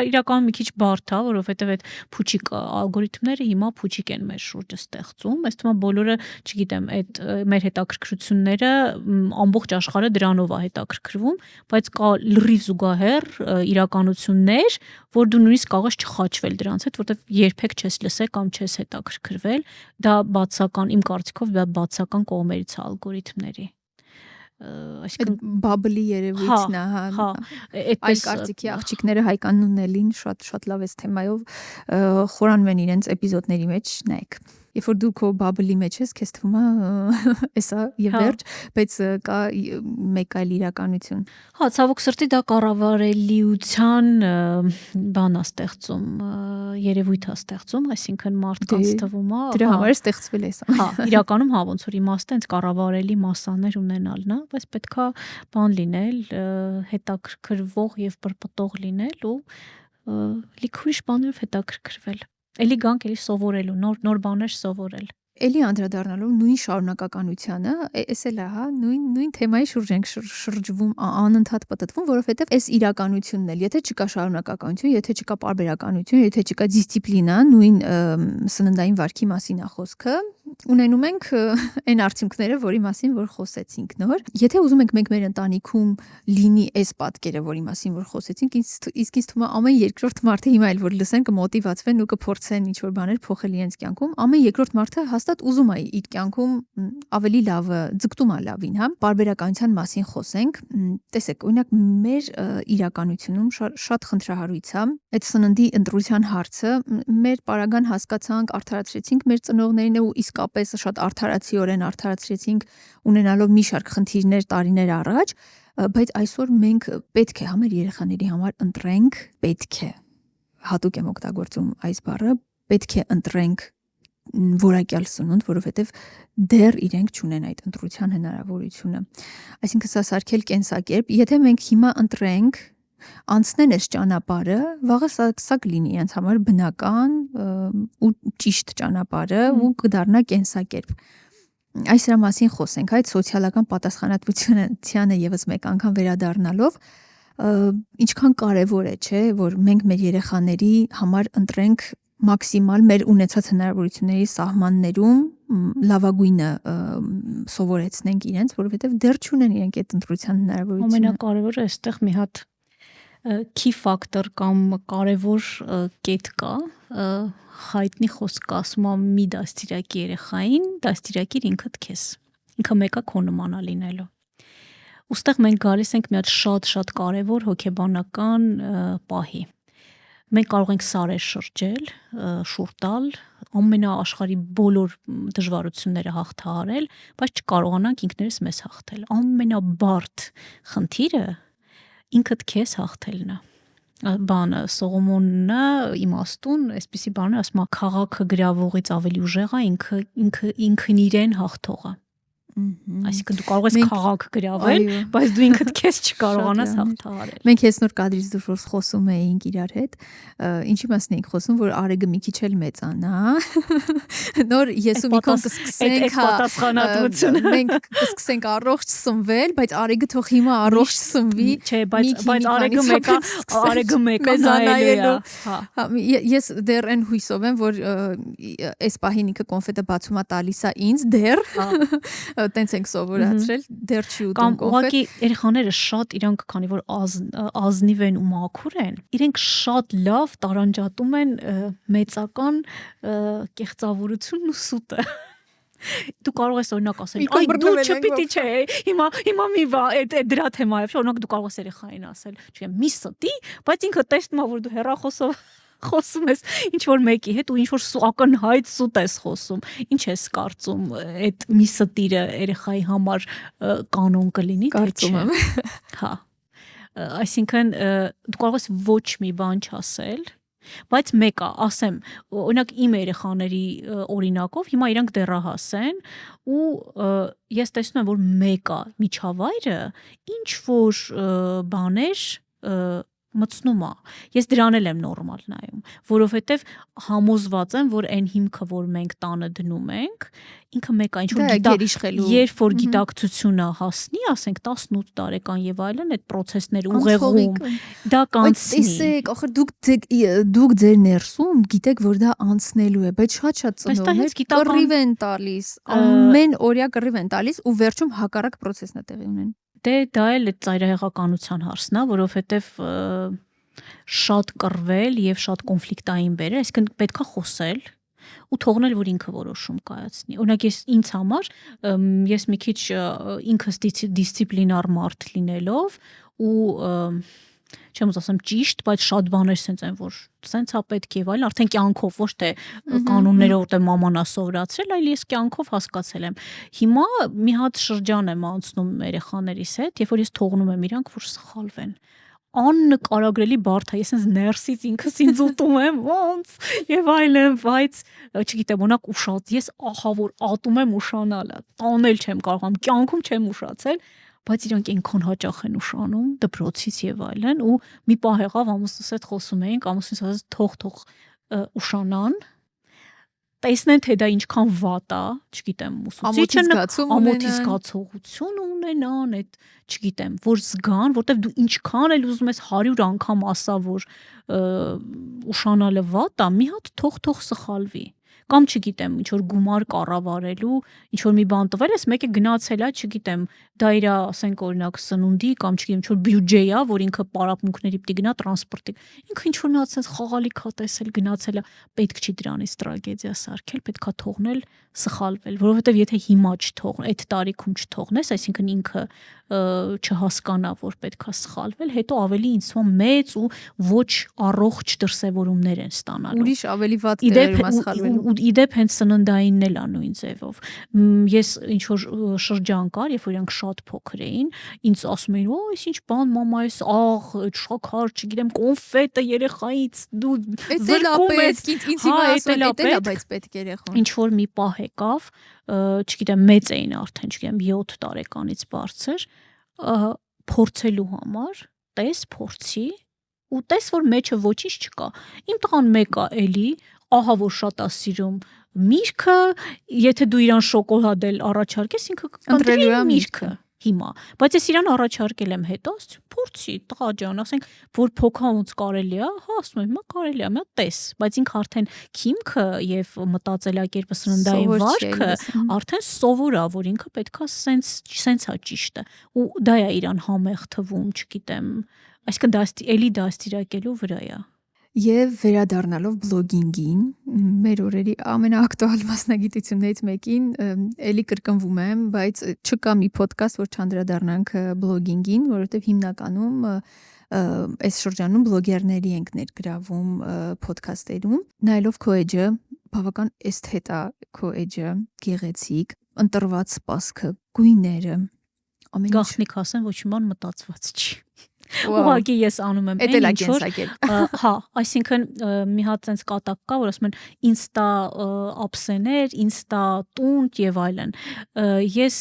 իրականում մի քիչ բարդ է, որովհետև այդ փուչիկ ալգորիթմները հիմա փուչիկ են մեր շուրջը ստեղծում։ Այս թվում է բոլորը, չգիտեմ, այդ մեր հետաքրքրությունները ամբողջ աշխարհը դրանով է հետաքրքրվում, բայց կա լրիվ զուգահեռ իրականություններ, որ դու նույնիսկ կարող ես չխաչվել դրանց հետ, որտեղ երբեք չես լսել կամ չես հետաքրքրվել։ Դա բացական, իմ կարծիքով, բացական կողմերից է ալգորիթմների։ Այսինքն բաբլի երևույթն է, հա։ Այլ կարծիքի աղջիկները հայկանունելին շատ լավ էս թեմայով խորանում են իրենց էպիզոդների մեջ, նայեք։ Երբ որ դու քո բաբլի մեջ ես, քեզ թվում է էսա եւ վերջ, բայց կա մեկ այլ իրականություն։ Հա, ցավոք սրտի դա կառավարելիության բան է ստեղծում, երևույթ է ստեղծում, այսինքն մարդկանց թվում է դրա համար է ստեղծվել էսա։ Հա, իրականում հա, ոնց որ իմաստը հենց կառավարելի մասաներ ունենալն է, բայց պետքա բան լինել, հետաքրքրվող եւ պրպտող լինել ու լիքույշ բաներով հետաքրքրվել։ Էլի գանք, էլի սովորելու, նոր բաներ սովորել։ Էլի անդրադառնալով նույն շարունակականությանը, էս էլ է, հա, նույն թեմայի շուրջ ենք շրջվում, անընդհատ պտտվում, որովհետև այս իրականությունն էլ, եթե չկա շարունակականություն, եթե չկա պարբերականություն, եթե չկա դիսցիպլինա, նույն սննդային վարքի մասին է խոսքը, ունենում ենք այն արդյունքները, որի մասին որ խոսեցինք նոր։ Եթե ուզում ենք մենք մեր ընտանիքում լինի այս պատկերը, որի մասին որ խոսեցինք, իսկ ինձ թվում է ամեն երկրորդ մարդը հիմա էլ որ լսեն կմոտիվացվեն ու կփորձեն ինչ-որ բաներ փոխել իրենց կյանքում, ամեն երկրորդ մարդը հաստատ ուզում է իր կյանքում ավելի լավը, ձգտում է լավին, հա։ Պարբերականության մասին խոսենք։ Տեսեք, օրինակ մեր իրականությունում շատ խնդրահարույց է այդ սննդի ընտրության հարցը։ Մեր պարագան հասկացանք, արդարացրեցինք մեր ծնողներին ու իսկապես շատ արդարացրեցինք ունենալով մի շարք խնդիրներ տարիներ առաջ, բայց այսօր մենք պետք է մեր երեխաների համար ընտրենք, պետք է, հատուկ եմ օգտագործում այս բառը, պետք է ընտրենք որակյալ սնունդ, որովհետև դեռ իրենք չունեն այդ ընտրության հնարավորությունը։ Այսինքն սա սարքել կենսակերպ, եթե մենք հիմա ընտրենք անցնեն այս ճանապարհը, վաղը սա կլինի իրենց համար բնական ու ճիշտ ճանապարհը ու կդառնա կենսակերպ։ Այս դրա մասին խոսենք, այդ սոցիալական պատասխանատվությանը եւս մեկ անգամ վերադառնալով, ինչքան կարևոր է, չէ, որ մենք մեր երեխաների համար ընտրենք մաքսիմալ մեր ունեցած հնարավորությունների սահմաններում լավագույնը սովորեցնենք իրենց, որովհետև դեռ չունեն իրենք այդ ընտրության հնարավորությունը։ Ամենակարևորը այստեղ մի հատ key factor կամ կարևոր կետ կա, հայտնի խոսք ասում է մի դաստիարակի երեխային, դաստիարակիր ինքդ քեզ։ Ինքը մեկը քո նման է լինելու։ Ոստեղ մենք գալիս ենք մի հատ շատ կարևոր հոգեբանական պահի։ Մենք կարող ենք սարեր շրջել, շուռ տալ, ամենաաշխարհի բոլոր դժվարությունները հաղթահարել, բայց չկարողանանք ինքներս մեզ հաղթել։ Ամենաբարդ խնդիրը ինքդ քեզ հաղթելն է։ Բանը Սողոմոնը իմաստուն, այսպիսի բանը ասում է քաղաքը գրավողից ավելի ուժեղ է ինքն իրեն հաղթողը։ Այսինքն դու կարող ես քաղաք գրավել, բայց դու ինքդ քեզ չկարողանաս հաղթահարել։ Մենք ես նոր կադրից դուրս խոսում էինք իրար հետ, ինչի մասին էինք խոսում, որ Արեգը մի քիչ էլ մեծանա։ Նոր ես ու Միքոն կսկսենք պատասխանատվությունը։ Մենք կսկսենք առողջ սնվել, բայց Արեգը թող հիմա առողջ սնվի։ Չէ, բայց Արեգը մեկը նայելու է։ Ես դեռ այն հույսով եմ, որ այս պահին ինքը կոնֆետը բացում է տալիս է ինձ դեռ տենց ենք սովորացրել, դեռ չի ուտում կամ կոնֆետ։ ուղղակի երեխաները շատ իրանք քանի որ ազնիվ են ու մաքուր են, իրենք շատ լավ տարանջատում են մեծական կեղծավորությունն ու սուտը։ Դու կարող ես օրինակ ասել, այ դու չպիտի չէ, հիմա մի այդ դրա թեմայով, օրինակ դու կարող ես երեխային ասել, չեմ մի ստի, բայց ինքը տեսնում է, որ դու հեռախոսով խոսում ես ինչ որ մեկի հետ ու ինչ որ ակնհայտ սուտ ես խոսում, ինչ ես կարծում, այդ մի ստիրը երեխայի համար կանոն կլինի, թե չէ։ Հա։ Այսինքն դու կարող ես ոչ մի բան չասել, բայց մեկը ասեմ, օրինակ իմ երեխաների օրինակով հիմա իրանք դեռահաս են ու ես տեսնում եմ, որ մեկը միջավայրը ինչ որ բաներ մտցնում է։ Ես դրան էլ եմ նորմալ նայում, որովհետև համոզված եմ, որ այն հիմքը, որ մենք տանը դնում ենք, ինքը մեկ է, ինչ որ երբ որ գիտակցությունը հասնի, ասենք 18 տարեկան եւ այլն, այդ process-ները ուղեղում դա կանցնի։ Տեսեք, ախր դուք ձեր ներսում գիտեք, որ դա անցնելու է, բայց շատ ծնողներ կռիվ են տալիս, ամեն օրյա կռիվ են տալիս ու վերջում հակառակ process-ն է տեղի ունեն։ Դե դա էլ այդ ծայրահեղականության հարցն է, որովհետև շատ կռվել եւ շատ կոնֆլիկտային բերել, այսինքն պետքա խոսել ու թողնել, որ ինքը որոշում կայացնի։ Օրինակ ինձ համար ես մի քիչ ինքս դիսցիպլինար մարդ լինելով ու չեմ ուզում ասեմ ճիշտ, բայց շատ բաներ sense են, որ sense-ա պետք եւ այլն, արդեն կյանքով, ոչ թե կանոններով, որտեղ մաման է սովորացրել, այլ ես կյանքով հասկացել եմ։ Հիմա մի հատ շրջան եմ անցնում երեխաներիս հետ, երբ որ ես թողնում եմ իրանք, որ սխալվեն։ Աննկարագրելի բարդ է, ես ինձ ներսից ինքս ինձ ուտում եմ, ոնց եւ այլն, բայց չգիտեմ, օրինակ ուշած, ես ահա որ ատում եմ ուշանալը, տանել չեմ կարողam, կյանքում չեմ ուշացել, բայց իրանք այնքան հաճախ են ուշանում դպրոցից եւ այլն ու մի պահ եղավ ամուսնուս հետ խոսում էինք, ամուսնուս ասաց թող ուշանան, տեսնեն թե դա ինչքան վատ է, չգիտեմ, ուսուցիչը ամոթի զգացողություն ունենան, այդ չգիտեմ, որ զգան, որտեվ դու ինչքան էլ ուզում ես 100 անգամ ասա, որ ուշանալը վատ է, մի հատ թող սխալվի։ Կամ չգիտեմ, ինչ որ գումար կառավարելու, ինչ որ մի բան տվել ես, մեկը գնացել է, չգիտեմ, դա իր, ասենք օրինակ սնունդի կամ չգիտեմ, ինչ որ բյուջե է, որ ինքը պարապմունքների պիտի գնա տրանսպորտի։ Ինքը ինչ որ մի հատ sense խաղալիք է տեսել, գնացել է, պետք չի դրանից տրագեդիա սարքել, պետքա թողնել սխալվել, որովհետև եթե հիմա չթողն, այդ տարիքում չթողնես, այսինքն ինքը չհասկանա, որ պետքա սխալվել, հետո ավելի ինձ թվում մեծ ու ոչ առողջ դրսևորումներ են ստանալու։ Ուրիշ ավելի վատ տեղերում է սխալվելու։ Իդեպ հենց սննդայինն էլ է նույն ձևով։ Ես ինչ որ շրջան կար, երբ որ իրանք շատ փոքր էին, ինձ ասում էին, «Օ, այս ինչ բան, մամա, այս շաքար, չգիտեմ, կոնֆետը երեխայից դու զրկում ես»։ Ինձ հիմա ասում են, բայց պետք երեխան։ Ինչ որ մի պահ եկավ, չգիտեմ, մեծ էին արդեն, չգիտեմ, 7 տարեկանից բարձր, փորձելու համար, փորձի ու տես, որ մեջը ոչինչ չկա։ Իմ տղան մեկը էլի, ահա որ շատ է սիրում միրգը, եթե դու իրան շոկոլադ էլ առաջարկես, ինքը կընտրի միրգը հիմա, բայց ես իրան առաջարկել եմ հետո, փորձի, տղա ջան, ասենք, որ փոքա ոնց կարելի է, հա, ասում եմ, հիմա կարելի է, մի հատ տես, բայց ինքը արդեն քիմքը եւ մտածելակերպը սննդային վարքը արդեն սովոր է, որ ինքը պետքա սենց է ճիշտը, ու դա է իրան համեղ թվում, չգիտեմ, այսինքն դա էլի դաստիարակելու վրա է։ Եվ վերադառնալով բլոգինգին, մեր օրերի ամենաակտուալ մասնագիտություններից մեկին, էլի կրկնվում եմ, բայց չկա մի ոդկաստ, որ չանդրադառնանք բլոգինգին, որովհետև հիմնականում այս շրջանում բլոգերների ենք ներգրավում ոդկասթերում, նայելով քո էջը, բավական էսթետ է քո էջը, գեղեցիկ, ընտրված սպասքը, գույները, Գաղտնիք ասեմ, ոչ մի բան մտածված չի։ ուղղակի ես անում եմ Էդ էլ է ինչ որ կենսակերպ։ հա, այսինքն մի հատ sense կատակ կա, որ ասում են ինստա ապսեներ, ինստա տունտ եւ այլն։ Ես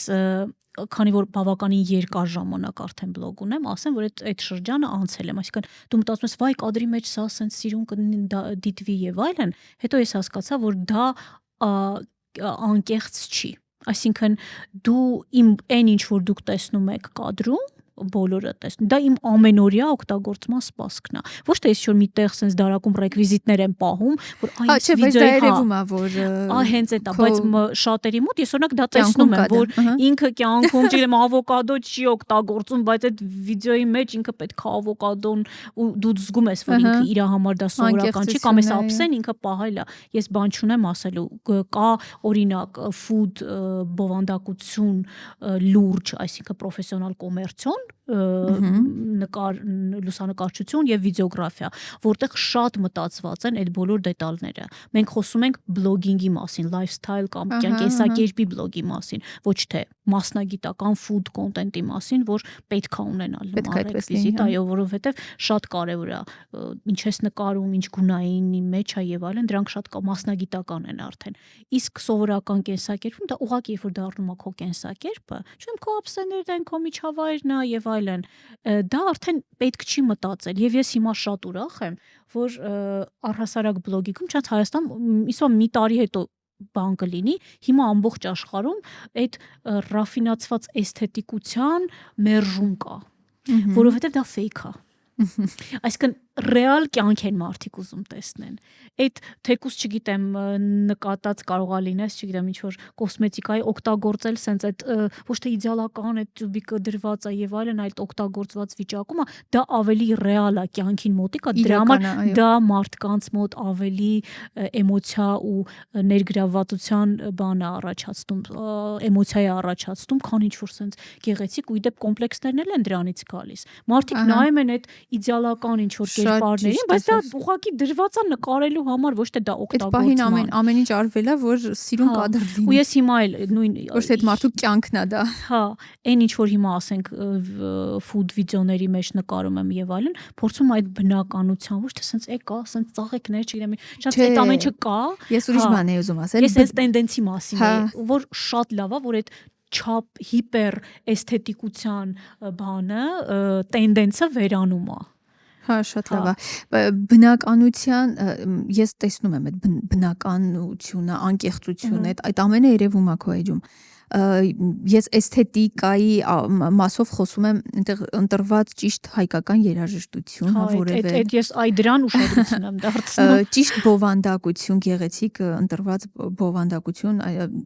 քանի որ բավականին երկար ժամանակ արդեն բլոգ ունեմ, ասեմ, որ այդ շրջանը անցել եմ, այսինքն դու մտածում ես, վայ, կադրի մեջ սա sense սիրուն կդիտվի եւ այլն, հետո ես հասկացա, որ դա անկեղծ չի։ Այսինքն դու այն ինչ որ դուք տեսնում եք կադրում բոլորը տեսնում։ Դա իմ ամենօրյա օգտագործման սպասքն է։ Ոչ թե ես ինչ-որ միտեղ sense դարակում ռեկվիզիտներ եմ պահում, որ այս վիդեոյի երևում է, որ հենց այդ է, բայց շատերի մոտ ես օրինակ դա տեսնում եմ, որ ինքը կյանքում, չգիտեմ, ավոկադո չի օգտագործում, բայց այդ վիդեոյի մեջ ինքը պետք է ավոկադոն ու դու զգում ես, որ ինքը իր համար դա սովորական չի, կամ էս ապսեն ինքը պահել է։ Ես բան չունեմ ասելու, կա օրինակ food բովանդակություն լուրջ, այսինքն պրոֆեսիոնալ կոմերցիոն լուսանկարչություն եւ վիդեոգրաֆիա, որտեղ շատ մտածված են այդ բոլոր դետալները։ Մենք խոսում ենք բլոգինգի մասին, lifestyle կամ կենսակերպի բլոգի մասին, ոչ թե մասնագիտական food content-ի մասին, որ պետք է ունենալ նման ռեկվիզիտ, այո, որովհետեւ շատ կարեւոր է ինչ ես նկարում, ինչ գունայինի մեջ է եւ այլն, դրանք շատ մասնագիտական են արդեն։ Իսկ սովորական կենսակերպում դա ուղղակի երբ որ դառնում է քո կենսակերպը, չեմ քո ապսեներն են, քո միջավայրն է եւ այլն, դա արդեն պետք չի մտածել եւ ես հիմա շատ ուրախ եմ, որ առհասարակ բլոգիկում չած Հայաստան իսո մի տարի հետո բան կլինի, հիմա ամբողջ աշխարհում այդ ռաֆինացված էսթետիկության մերժում կա, որովհետեւ դա ֆեյք է։ Այսինքն ռեալ կյանք են մարդիկ ուզում տեսնեն։ Այդ թեկուս չգիտեմ նկատած կարող է լինես, չգիտեմ ինչ որ կոսմետիկայի օգտագործել sense այդ ոչ թե իդեալական այդ տյուբիկը դրված է եւ այլն, այլ օգտագործված վիճակում է, դա ավելի ռեալ է կյանքին մոտիկ է, դրա համար դա մարդկանց մոտ ավելի էմոցիա ու ներգրավվածության բան է առաջացնում, էմոցիա է առաջացնում, քան ինչ որ sense գեղեցիկ ու իդեպ կոմպլեքսներն էլ են դրանից գալիս։ Մարդիկ նայում են այդ իդեալական ինչ որ կերպարներին, բայց դա ուղղակի դրված է նկարելու համար, ոչ թե դա օգտագործման։ Այդ պահին ամեն ինչ արվել է, որ սիրուն կադր լինի։ Ու ես հիմա էլ նույն ոչ թե այդ մարդու կյանքն է դա։ Հա, այն ինչ որ հիմա ասենք food վիդեոների մեջ նկարում եմ եւ այլն, փորձում այդ բնականության, ոչ թե sense կա, sense ծաղիկներ, չգիտեմ, շատ այդ ամենը կա։ Ես ուրիշ բան եմ ուզում ասել։ Ես այս տենդենսի մասին եմ, որ շատ լավ է, որ այդ չափ հիպեր էսթետիկության բանը տենդենսը վերանում է։ Հա, շատ լավ է։ Բնականության ես տեսնում եմ այդ բնականությունը, անկեղծությունը, այդ ամենը երևում է քո էջում։ Ես էսթետիկայի մասով խոսում եմ այնտեղ ընտրված ճիշտ հայկական երաժշտություն, հա, որևէ։ Այդ ես դրան ուշադրություն եմ դարձնում։ Ճիշտ բովանդակություն, գեղեցիկ ընտրված բովանդակություն,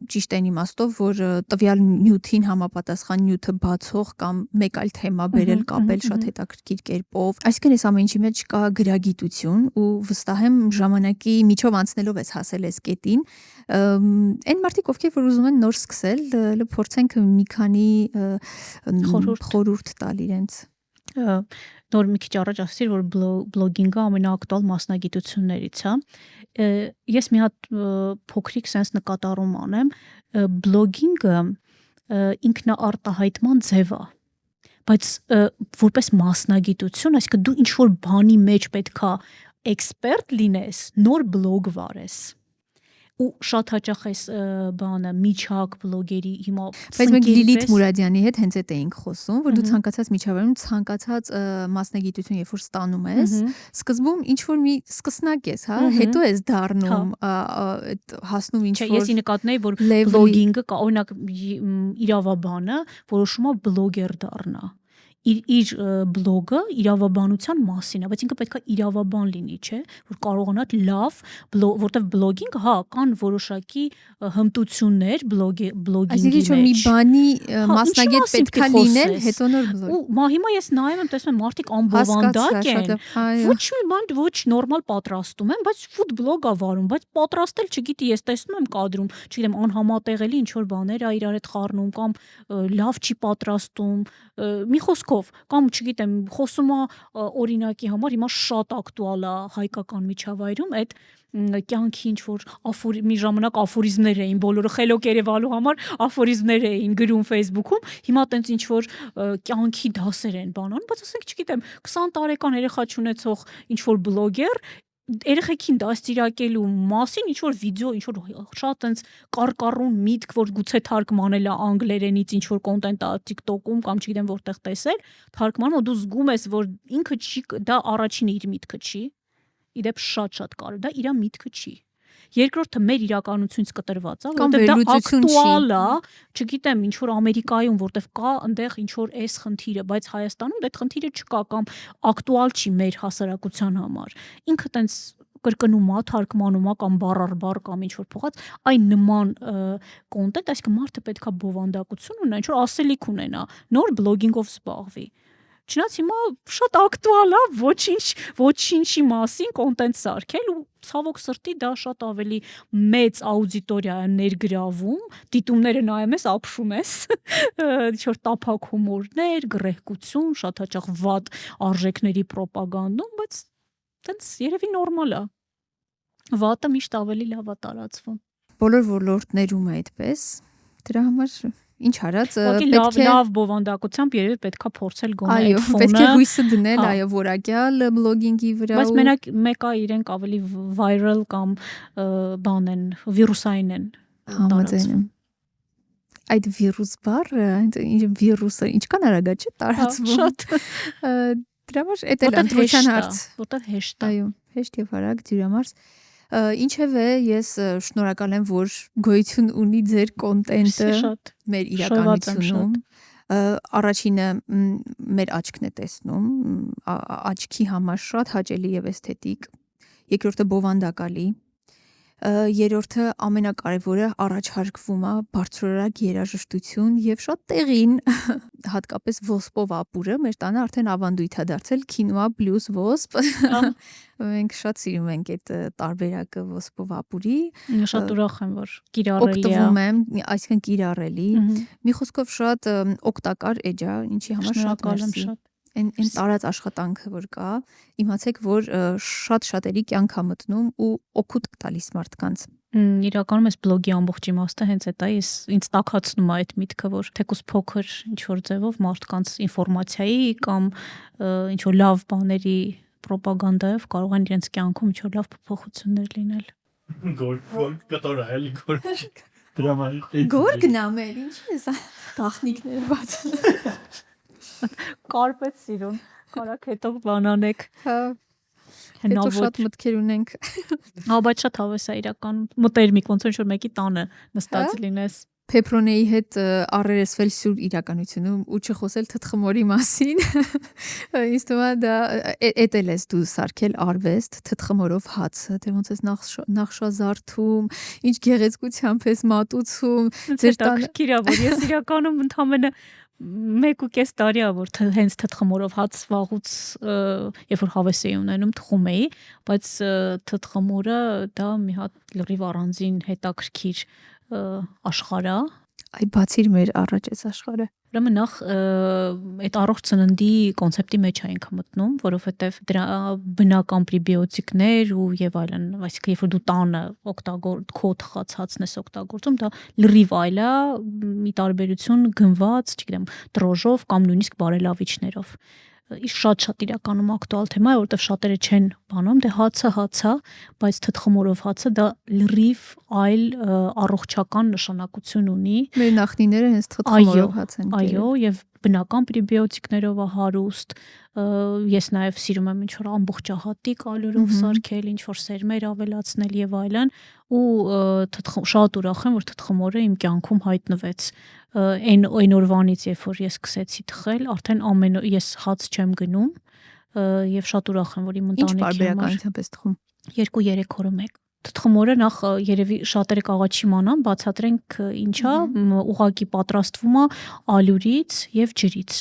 ճիշտ այն իմաստով, որ տվյալ նյութին համապատասխան նյութը բացող կամ մեկ այլ թեմա բերել, կապել շատ հետաքրքիր կերպով։ Այսինքն այս ամենի մեջ կա գրագիտություն ու վստահ եմ ժամանակի միջով անցնելով ես հասել ես կետին։ Այն մարդիկ, ովքեր որ ուզում են նոր սկսել, փորձենք մի քանի խորհուրդ տալ իրենց։ Նոր մի քիչ առաջ ասացիր, որ բլոգինգը ամենաակտուալ մասնագիտություններից է։ Ես մի հատ փոքրիկ sense նկատառում անեմ, բլոգինգը ինքնաարտահայտման ձև է, բայց որպես մասնագիտություն, այսինքն դու ինչ որ բանի մեջ պետքա էքսպերտ լինես, նոր բլոգ վարես։ Ու շատ հաճախ այս բանը միջակ բլոգերի հիմա բայց մենք Լիլիթ Մուրադյանի հետ հենց այդ էինք խոսում, որ դու ցանկացած միջավայրում ցանկացած մասնագիտություն երբ որ ստանում ես, սկզբում ինչ որ մի սկսնակ ես, հա, հետո ես դառնում այդ հասնում ինչ որ։ Ես նկատնեի, որ բլոգինգը կա, օրինակ իրավաբանը որոշում է բլոգեր դառնա։ Իր բլոգը իրավաբանության մասին է, բայց ինքը պետք է իրավաբան լինի, չէ, որ կարողանա լավ, որտեվ բլոգինգ, հա, կան որոշակի հմտություններ բլոգինգի մեջ։ Այսինքն մի բանի մասնագետ պետք է լինել, հետո նոր բլոգ։ Ու հիմա ես նայում եմ, տեսնում եմ մարդիկ անբովանդակ են, ոչ մի բան, ոչ նորմալ պատրաստում են, բայց ֆուդ բլոգ է վարում, բայց պատրաստել չգիտի, ես տեսնում եմ կադրում, չգիտեմ, անհամատեղելի ինչ որ բաներ է իրար հետ խառնում կամ լավ չի պատրաստում։ Մի խոսքով բլոգով կամ չգիտեմ խոսում է օրինակի համար հիմա շատ ակտուալ է հայկական միջավայրում այդ կյանքի ինչ որ մի ժամանակ աֆորիզմներ էին բոլորը խելոք Երևանու համար աֆորիզմներ էին գրում Facebook-ում հիմա տենց ինչ որ կյանքի դասեր են բանան բայց ասենք չգիտեմ 20 տարեկան երեխա չունեցող ինչ որ բլոգեր երեխեքին դաստիարակելու մասին ինչ որ վիդեո ինչ որ շատ այնց կարկառուն միտք որ գուցե թարգմանել է անգլերենից ինչ որ կոնտենտ է TikTok-ում կամ չգիտեմ որտեղ տեսել թարգմանում ու դու զգում ես որ ինքը չի դա առաջինը իր միտքը չի իդեպ շատ կարևոր դա իր միտքը չի երկրորդը մեր իրականությունից կտրված է որովհետև դա ակտուալ է չգիտեմ ինչ որ Ամերիկայում որտեղ կա այնտեղ ինչ որ էս խնդիրը բայց Հայաստանում այդ խնդիրը չկա կամ ակտուալ չի մեր հասարակության համար ինքը տենց կրկնում է թարգմանում է կամ բառ առ բառ կամ ինչ որ փոխած այն նման կոնտենտ այսինքն մարդը պետքա բովանդակություն ունենա ինչ որ ասելիք ունենա նոր բլոգինգով զբաղվի Չնայած հիմա շատ ակտուալ է ոչինչի մասին կոնտենտ սարքել ու ցավոք սրտի դա շատ ավելի մեծ աուդիտորիա է ներգրավում, դիտումները նայում ես, ապշում ես, ինչ որ տափակ հումորներ, գռեհկություն, շատ հաճախ վատ արժեքների պրոպագանդում, բայց տենց երևի նորմալ է։ Վատը միշտ ավելի լավ է տարածվում։ Բոլոր ոլորտներում է այդպես։ Դրա համար Ինչ արած պետք է լավ բովանդակությամբ երևի պետքա փորձել գոնե այդ ֆոնը։ Պետք է հույսը դնել, այո, որակյալ բլոգինգի վրա։ Բայց մենակ մեկը իրենք ավելի viral կամ բան են, վիրուսային են տարածվում։ Այդ վիրուս բառը, այդ վիրուսը ինչքան արագ է տարածվում։ Շատ։ Դրա համար էդ էլ ընտրության հարց։ Որտեղ հեշտ է։ Այո, հեշտ եւ արագ դյուրամարս։ Ինչևէ ես շնորհակալ եմ որ գոյություն ունի ձեր կոնտենտը մեր իրականությունում առաջինը մեր աչքն է տեսնում աչքի համար շատ հաճելի եւ էսթետիկ երկրորդը բովանդակալի երրորդը ամենակարևորը առաջարկվում է բարձրորակ երաժշտություն եւ շատ տեղին հատկապես ոսպով ապուրը մեր տանը արդեն ավանդույթ է դարձել քինոա բլյուզ ոսպ մենք շատ սիրում ենք այդ տարբերակը ոսպով ապուրի շատ ուրախ եմ որ կիրառելի է օգտվում եմ այսինքն կիրառելի մի խոսքով շատ օգտակար էջ է ինչի համար շատ մերսի Այն տարած աշխատանքը որ կա, իմացեք որ շատ շատերի կյանք է մտնում ու օգուտ տալիս մարդկանց։ Իրականում էս բլոգի ամբողջ իմաստը հենց այդ է, ինձ տաքացնում է այդ միտքը, որ թեկուզ փոքր ինչ որ ձևով մարդկանց ինֆորմացիայի կամ ինչ որ լավ բաների պրոպագանդայով կարող են իրենց կյանքում ինչ որ լավ փոփոխություններ լինել։ Գորգն ամել, ինչ է սա տախնիկները բաց։ Կարպետ սիրուն, կարակ հետո բանանեք։ Հետո շատ մտքեր ունենք։ Հա, բայց շատ հավես է իրական մտերմիկ, ոնց որ մեկի տանը նստած լինես։ Փեփրոնեի հետ առերեսվել սուր իրականությունում ու չխոսել թթխմորի մասին։ Ինձ թվում է դա էտել ես դու սարքել արվեստ թթխմորով հացը, թե ոնց ես նախշազարդում, ինչ գեղեցկությամբ ես մատուցում, ձեր տանը քիրա որ ես իրականում ընդամենը 1.5 տարի է որ հենց թթխմորով հաց վաղուց երբ որ հավես էի ունենում թխում էի, բայց թթխմորը դա մի հատ լրիվ առանձին հետաքրքիր աշխարհ է։ Այ բացիր մեր առաջ էս աշխարհը։ Ուրեմն նախ այդ առողջ ծննդի կոնցեպտի մեջ է ինքը մտնում, որովհետև դրա բնական պրեբիոտիկներ ու եւ այլն, այսինքն երբ որ դու տանը քո թխած հացն ես օգտագործում, դա լրիվ այլ է, մի տարբերություն գնված, չգիտեմ, տրոժով կամ նույնիսկ բարելավիչներով։ Շատ իրականում ակտուալ թեմա է, որովհետև շատերը չեն բանում, դե հացը, բայց թթխմորով հացը դա լրիվ այլ առողջական նշանակություն ունի։ Մեր նախնիները հենց թթխմորով հաց են կերել։ Այո, եւ բնական պրեբիոտիկներով է հարուստ։ Ես նաև սիրում եմ ինչ-որ ամբողջահատիկ ալյուրով սարքել, ինչ-որ սերմեր ավելացնել եւ այլն, ու շատ ուրախ եմ, որ թթխմորը իմ կյանքում հայտնվեց։ Այն օրվանից, երբ որ ես սկսեցի թխել, արդեն ես հաց չեմ գնում եւ շատ ուրախ եմ, որ իմ ընտանիքի համար։ Ինչ բարբերականությամբ ես թխում։ 2-3 օրը մեկ։ Թթխմորը նախ երևի շատերը կարող չիմանան, բացատրենք ինչա, ուղղակի պատրաստվում է ալյուրից եւ ջրից։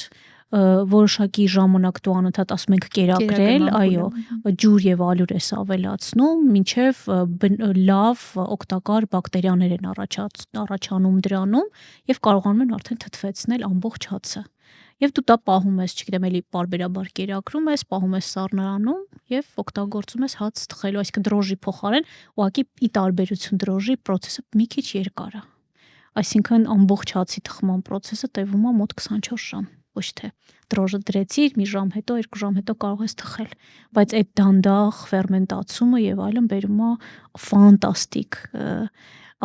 Որոշակի ժամանակ դու անընդհատ ասում ենք կերակրել, այո, ջուր եւ ալյուր ես ավելացնում, մինչեւ լավ օգտակար բակտերիաներ են առաջանում դրանում եւ կարողանում են արդեն թթվեցնել ամբողջ հացը։ Եվ դու դա պահում ես, չգիտեմ, էլի պարբերաբար կերակրում ես, պահում ես սառնարանում եւ օգտագործում ես հաց թխելու, այսինքն դրոժի փոխարեն, ուղղակի ի տարբերություն դրոժի process-ը մի քիչ երկար է։ Այսինքն ամբողջ հացի թխման process-ը տևում է մոտ 24 ժամ, ոչ թե դրոժը դրեցիր, մի ժամ հետո, 2 ժամ հետո կարող ես թխել, բայց այդ դանդաղ ֆերմենտացումը եւ այլն բերում է ֆանտաստիկ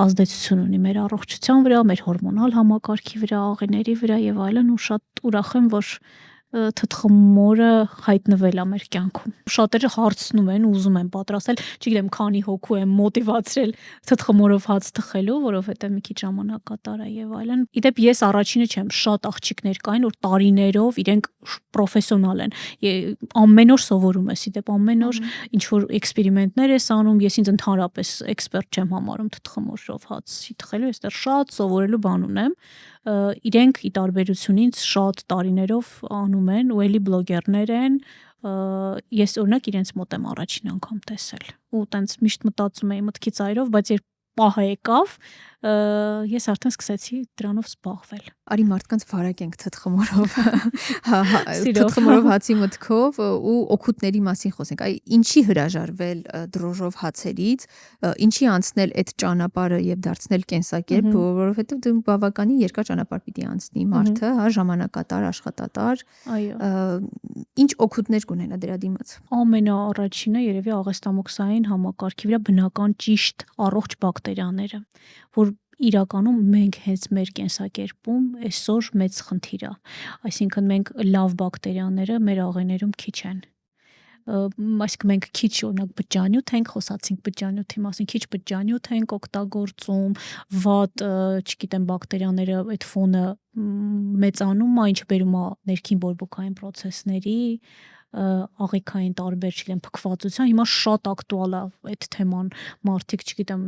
ազդեցություն ունի մեր առողջության վրա, մեր հորմոնալ համակարգի վրա, աղիների վրա եւ այլն, ու շատ ուրախ եմ, որ թթխմորը հայտնվել է մեր կյանքում։ Շատերը հարցնում են, ուզում են պատրաստել, չգիտեմ, քանի հոգու եմ մոտիվացրել թթխմորով հաց թխելու, որովհետեւ մի քիչ ժամանակ կատար է եւ այլն։ Իդեպ ես առաջինը չեմ, շատ աղջիկներ կային, որ տարիներով իրենք պրոֆեսիոնալ են։ Ամեն օր սովորում ես, իդեպ ամեն օր ինչ որ էքսպերիմենտներ ես անում, ես ինձ ընդհանրապես էքսպերտ չեմ համարում թթխմորով հացի թխելու, ես դեռ շատ սովորելու բան ունեմ։ Իրենք ի տարբերություն ինձ շատ տարիներով անում են ու էլի բլոգերներ են, ես օրինակ իրենց մոտ եմ առաջին անգամ տեսել ու տենց միշտ մտածում էի մտքի ծայրով, բայց երբ պահը եկավ, ես արդեն սկսեցի դրանով զբաղվել։ Արի մարդկանց վարակենք թթխմորով թթխմորով հացի մտքով ու օգուտների մասին խոսենք։ Այ ինչի հրաժարվել դրոժով հացերից, ինչի անցնել այդ ճանապարհը եւ դարձնել կենսակերպ, որովհետեւ դու բավականին երկար ճանապարհ պիտի անցնի մարդը, հա, ժամանակատար, աշխատատար։ Այո։ Ինչ օգուտներ կունենա դրա դիմաց։ Ամենաառաջինը երևի աղեստամոքսային համակարգի վրա բնական ճիշտ առողջ բակտերիաները, որ իրականում մենք հենց մեր կենսակերպում այսօր մեծ խնդիր է։ Այսինքն մենք լավ բակտերիաները մեր աղեներում քիչ են։ Այսինքն մենք քիչ օրինակ բջջանյութ ենք, խոսացինք բջջանյութի մասին, քիչ բջջանյութ ենք օգտագործում, վատ, չգիտեմ, բակտերիաները այդ ֆոնը մեծանում է, ինչը բերում է ներքին բորբոքային process-ների, աղիքային տարբեր, չգիտեմ, փքվածության, հիմա շատ ակտուալ է այդ թեման, մարդիկ, չգիտեմ,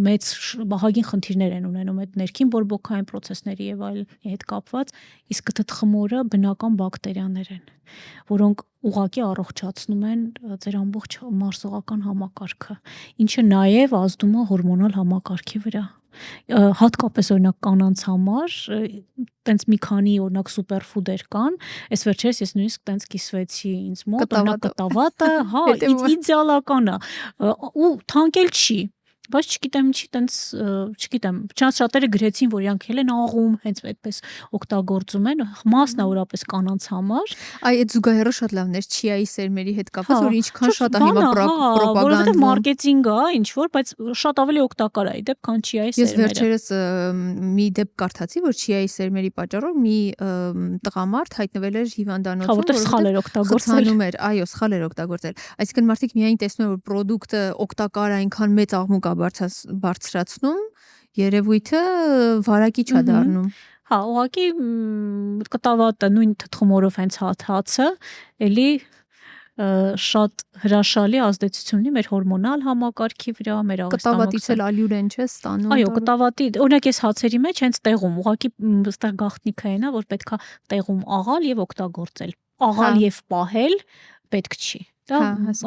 մեծ բահագին խնդիրներ են ունենում այդ ներքին բորբոքային process-ների եւ այլնի հետ կապված, իսկ թթխմորը բնական բակտերիաներ են, որոնք ուղղակի առողջացնում են ձեր ամբողջ մարսողական համակարգը, ինչը նաեւ ազդում է հորմոնալ համակարգի վրա։ Հատկապես օրինակ կանանց համար տենց մի քանի օրինակ սուպերֆուդեր կան, այս վերջերս ես նույնիսկ տենց կիսվեցի ինձ մոտ, օրինակ կտավատը, հա, իդեալական է, ու թանկել չի, բայց չգիտեմ ինչի տենց, չգիտեմ, շատերը գրեցին, որ իրանք էլ են աղում, հենց այդպես օգտագործում են, մասնավորապես կանանց համար։ Այ այդ զուգահեռը շատ լավն էր չիայի սերմերի հետ կապված, որ ինչքան շատ է հիմա պրոպագանդա, որովհետև մարքեթինգ է, ինչ որ, բայց շատ ավելի օգտակար է, իդեպ քան չիայի սերմերը։ Ես վերջերս մի դեպք կարդացի, որ չիայի սերմերի պատճառով մի տղամարդ հայտնվել էր հիվանդանոցում, որովհետև սխալ էր օգտագործել։ Այո, սխալ էր օգտագործել։ Այսինքն մարդիկ միայն տեսնում են, որ պրոդուկտը օգտակար է, այնքան մեծ աղմուկ բարձրացնում, երևույթը վարակիչ է դառնում։ Հա, ուղղակի կտավատը նույն թթխմորով հենց հացը, էլի շատ հրաշալի ազդեցություն ունի մեր հորմոնալ համակարգի վրա, մեր կտավատից էլ ալյուր են չէ ստանում։ Այո, կտավատի, օրինակ ես հացերի մեջ հենց տեղում, ուղղակի այստեղ գաղտնիքը այն է, որ պետքա տեղում աղալ եւ օգտագործել։ Աղալ եւ պահել պետք չի։ Դա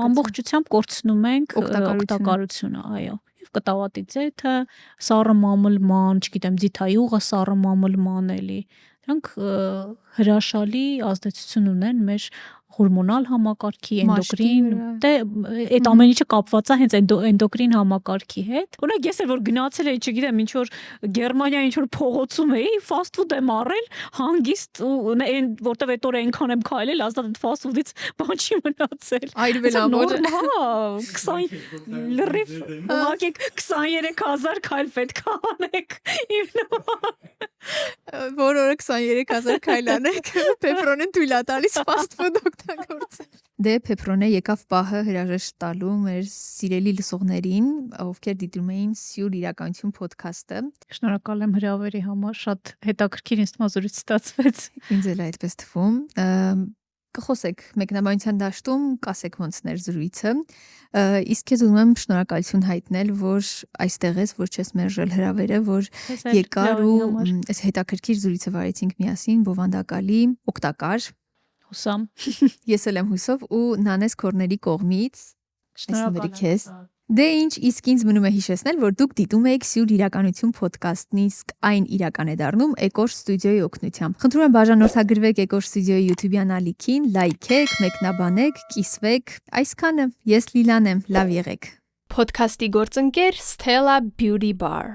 ամբողջությամբ կորցնում ենք օգտակարությունը, այո։ Եվ կտավատի ձեթը, սառը մամլման, չգիտեմ, ձիթայուղը սառը մամլման էլի։ Դրանք հրաշալի ազդեցություն ունեն մեր հորմոնալ համակարգի, էնդոկրին, դե այդ ամեն ինչը կապված է հենց էնդոկրին համակարգի հետ։ Օրինակ ես էլ որ գնացել էի, չգիտեմ, ինչ որ Գերմանիա ինչ որ փողոցում էի, fast food եմ առել, հանգիստ ու այն որտեվ այդ օրը այնքան եմ քայլել, ազատ fast food-ից բան չի մնացել։ Այրվել ամբողջ, հա, 20 լրիվ, ուղղակի 23000 քայլ պետք է անեք։ Որ օրը 23000 քայլ անեք, Փեփրոնեն թույլ է տալիս fast food օգտագործել։ Դե Փեփրոնե եկավ պահը հրաժեշտ տալու մեր սիրելի լսողներին, ովքեր դիտում էին Սյուր իրականություն ոդքասթը։ Շնորհակալ եմ հրավերի համար, շատ հետաքրքիր ինձ զրույց ստացվեց։ Ինձ էլ այդպես թվում։ Կխոսեք մեկնաբանության դաշտում, կասեք ոնցներ զրույցը։ Իսկ ես ուզում եմ շնորհակալություն հայտնել, որ այստեղ ես, որ չես մերժել հրավերը, որ եկար ու այս հետաքրքիր զրույցը վարեցինք միասին, բովանդակալի, օգտակար։ Հուսամ։ Ես էլ եմ հուսով ու Նանես Քորների կողմից շնորհակալ քեզ Դե ինչ, իսկ ինձ մնում է հիշեցնել, որ դուք դիտում եք Սյուր իրականություն ոդքասթն, իսկ այն իրական է դառնում Էկոր ստուդիոյի օգնությամբ։ Խնդրում եմ բաժանորդագրվեք Էկոր ստուդիոյի YouTube-յան ալիքին, լայքեք, մեկնաբանեք, կիսվեք։ Այսքանը։ Ես Լիլան եմ, լավ եղեք։ Podcast-ի գործընկեր Stella Beauty Bar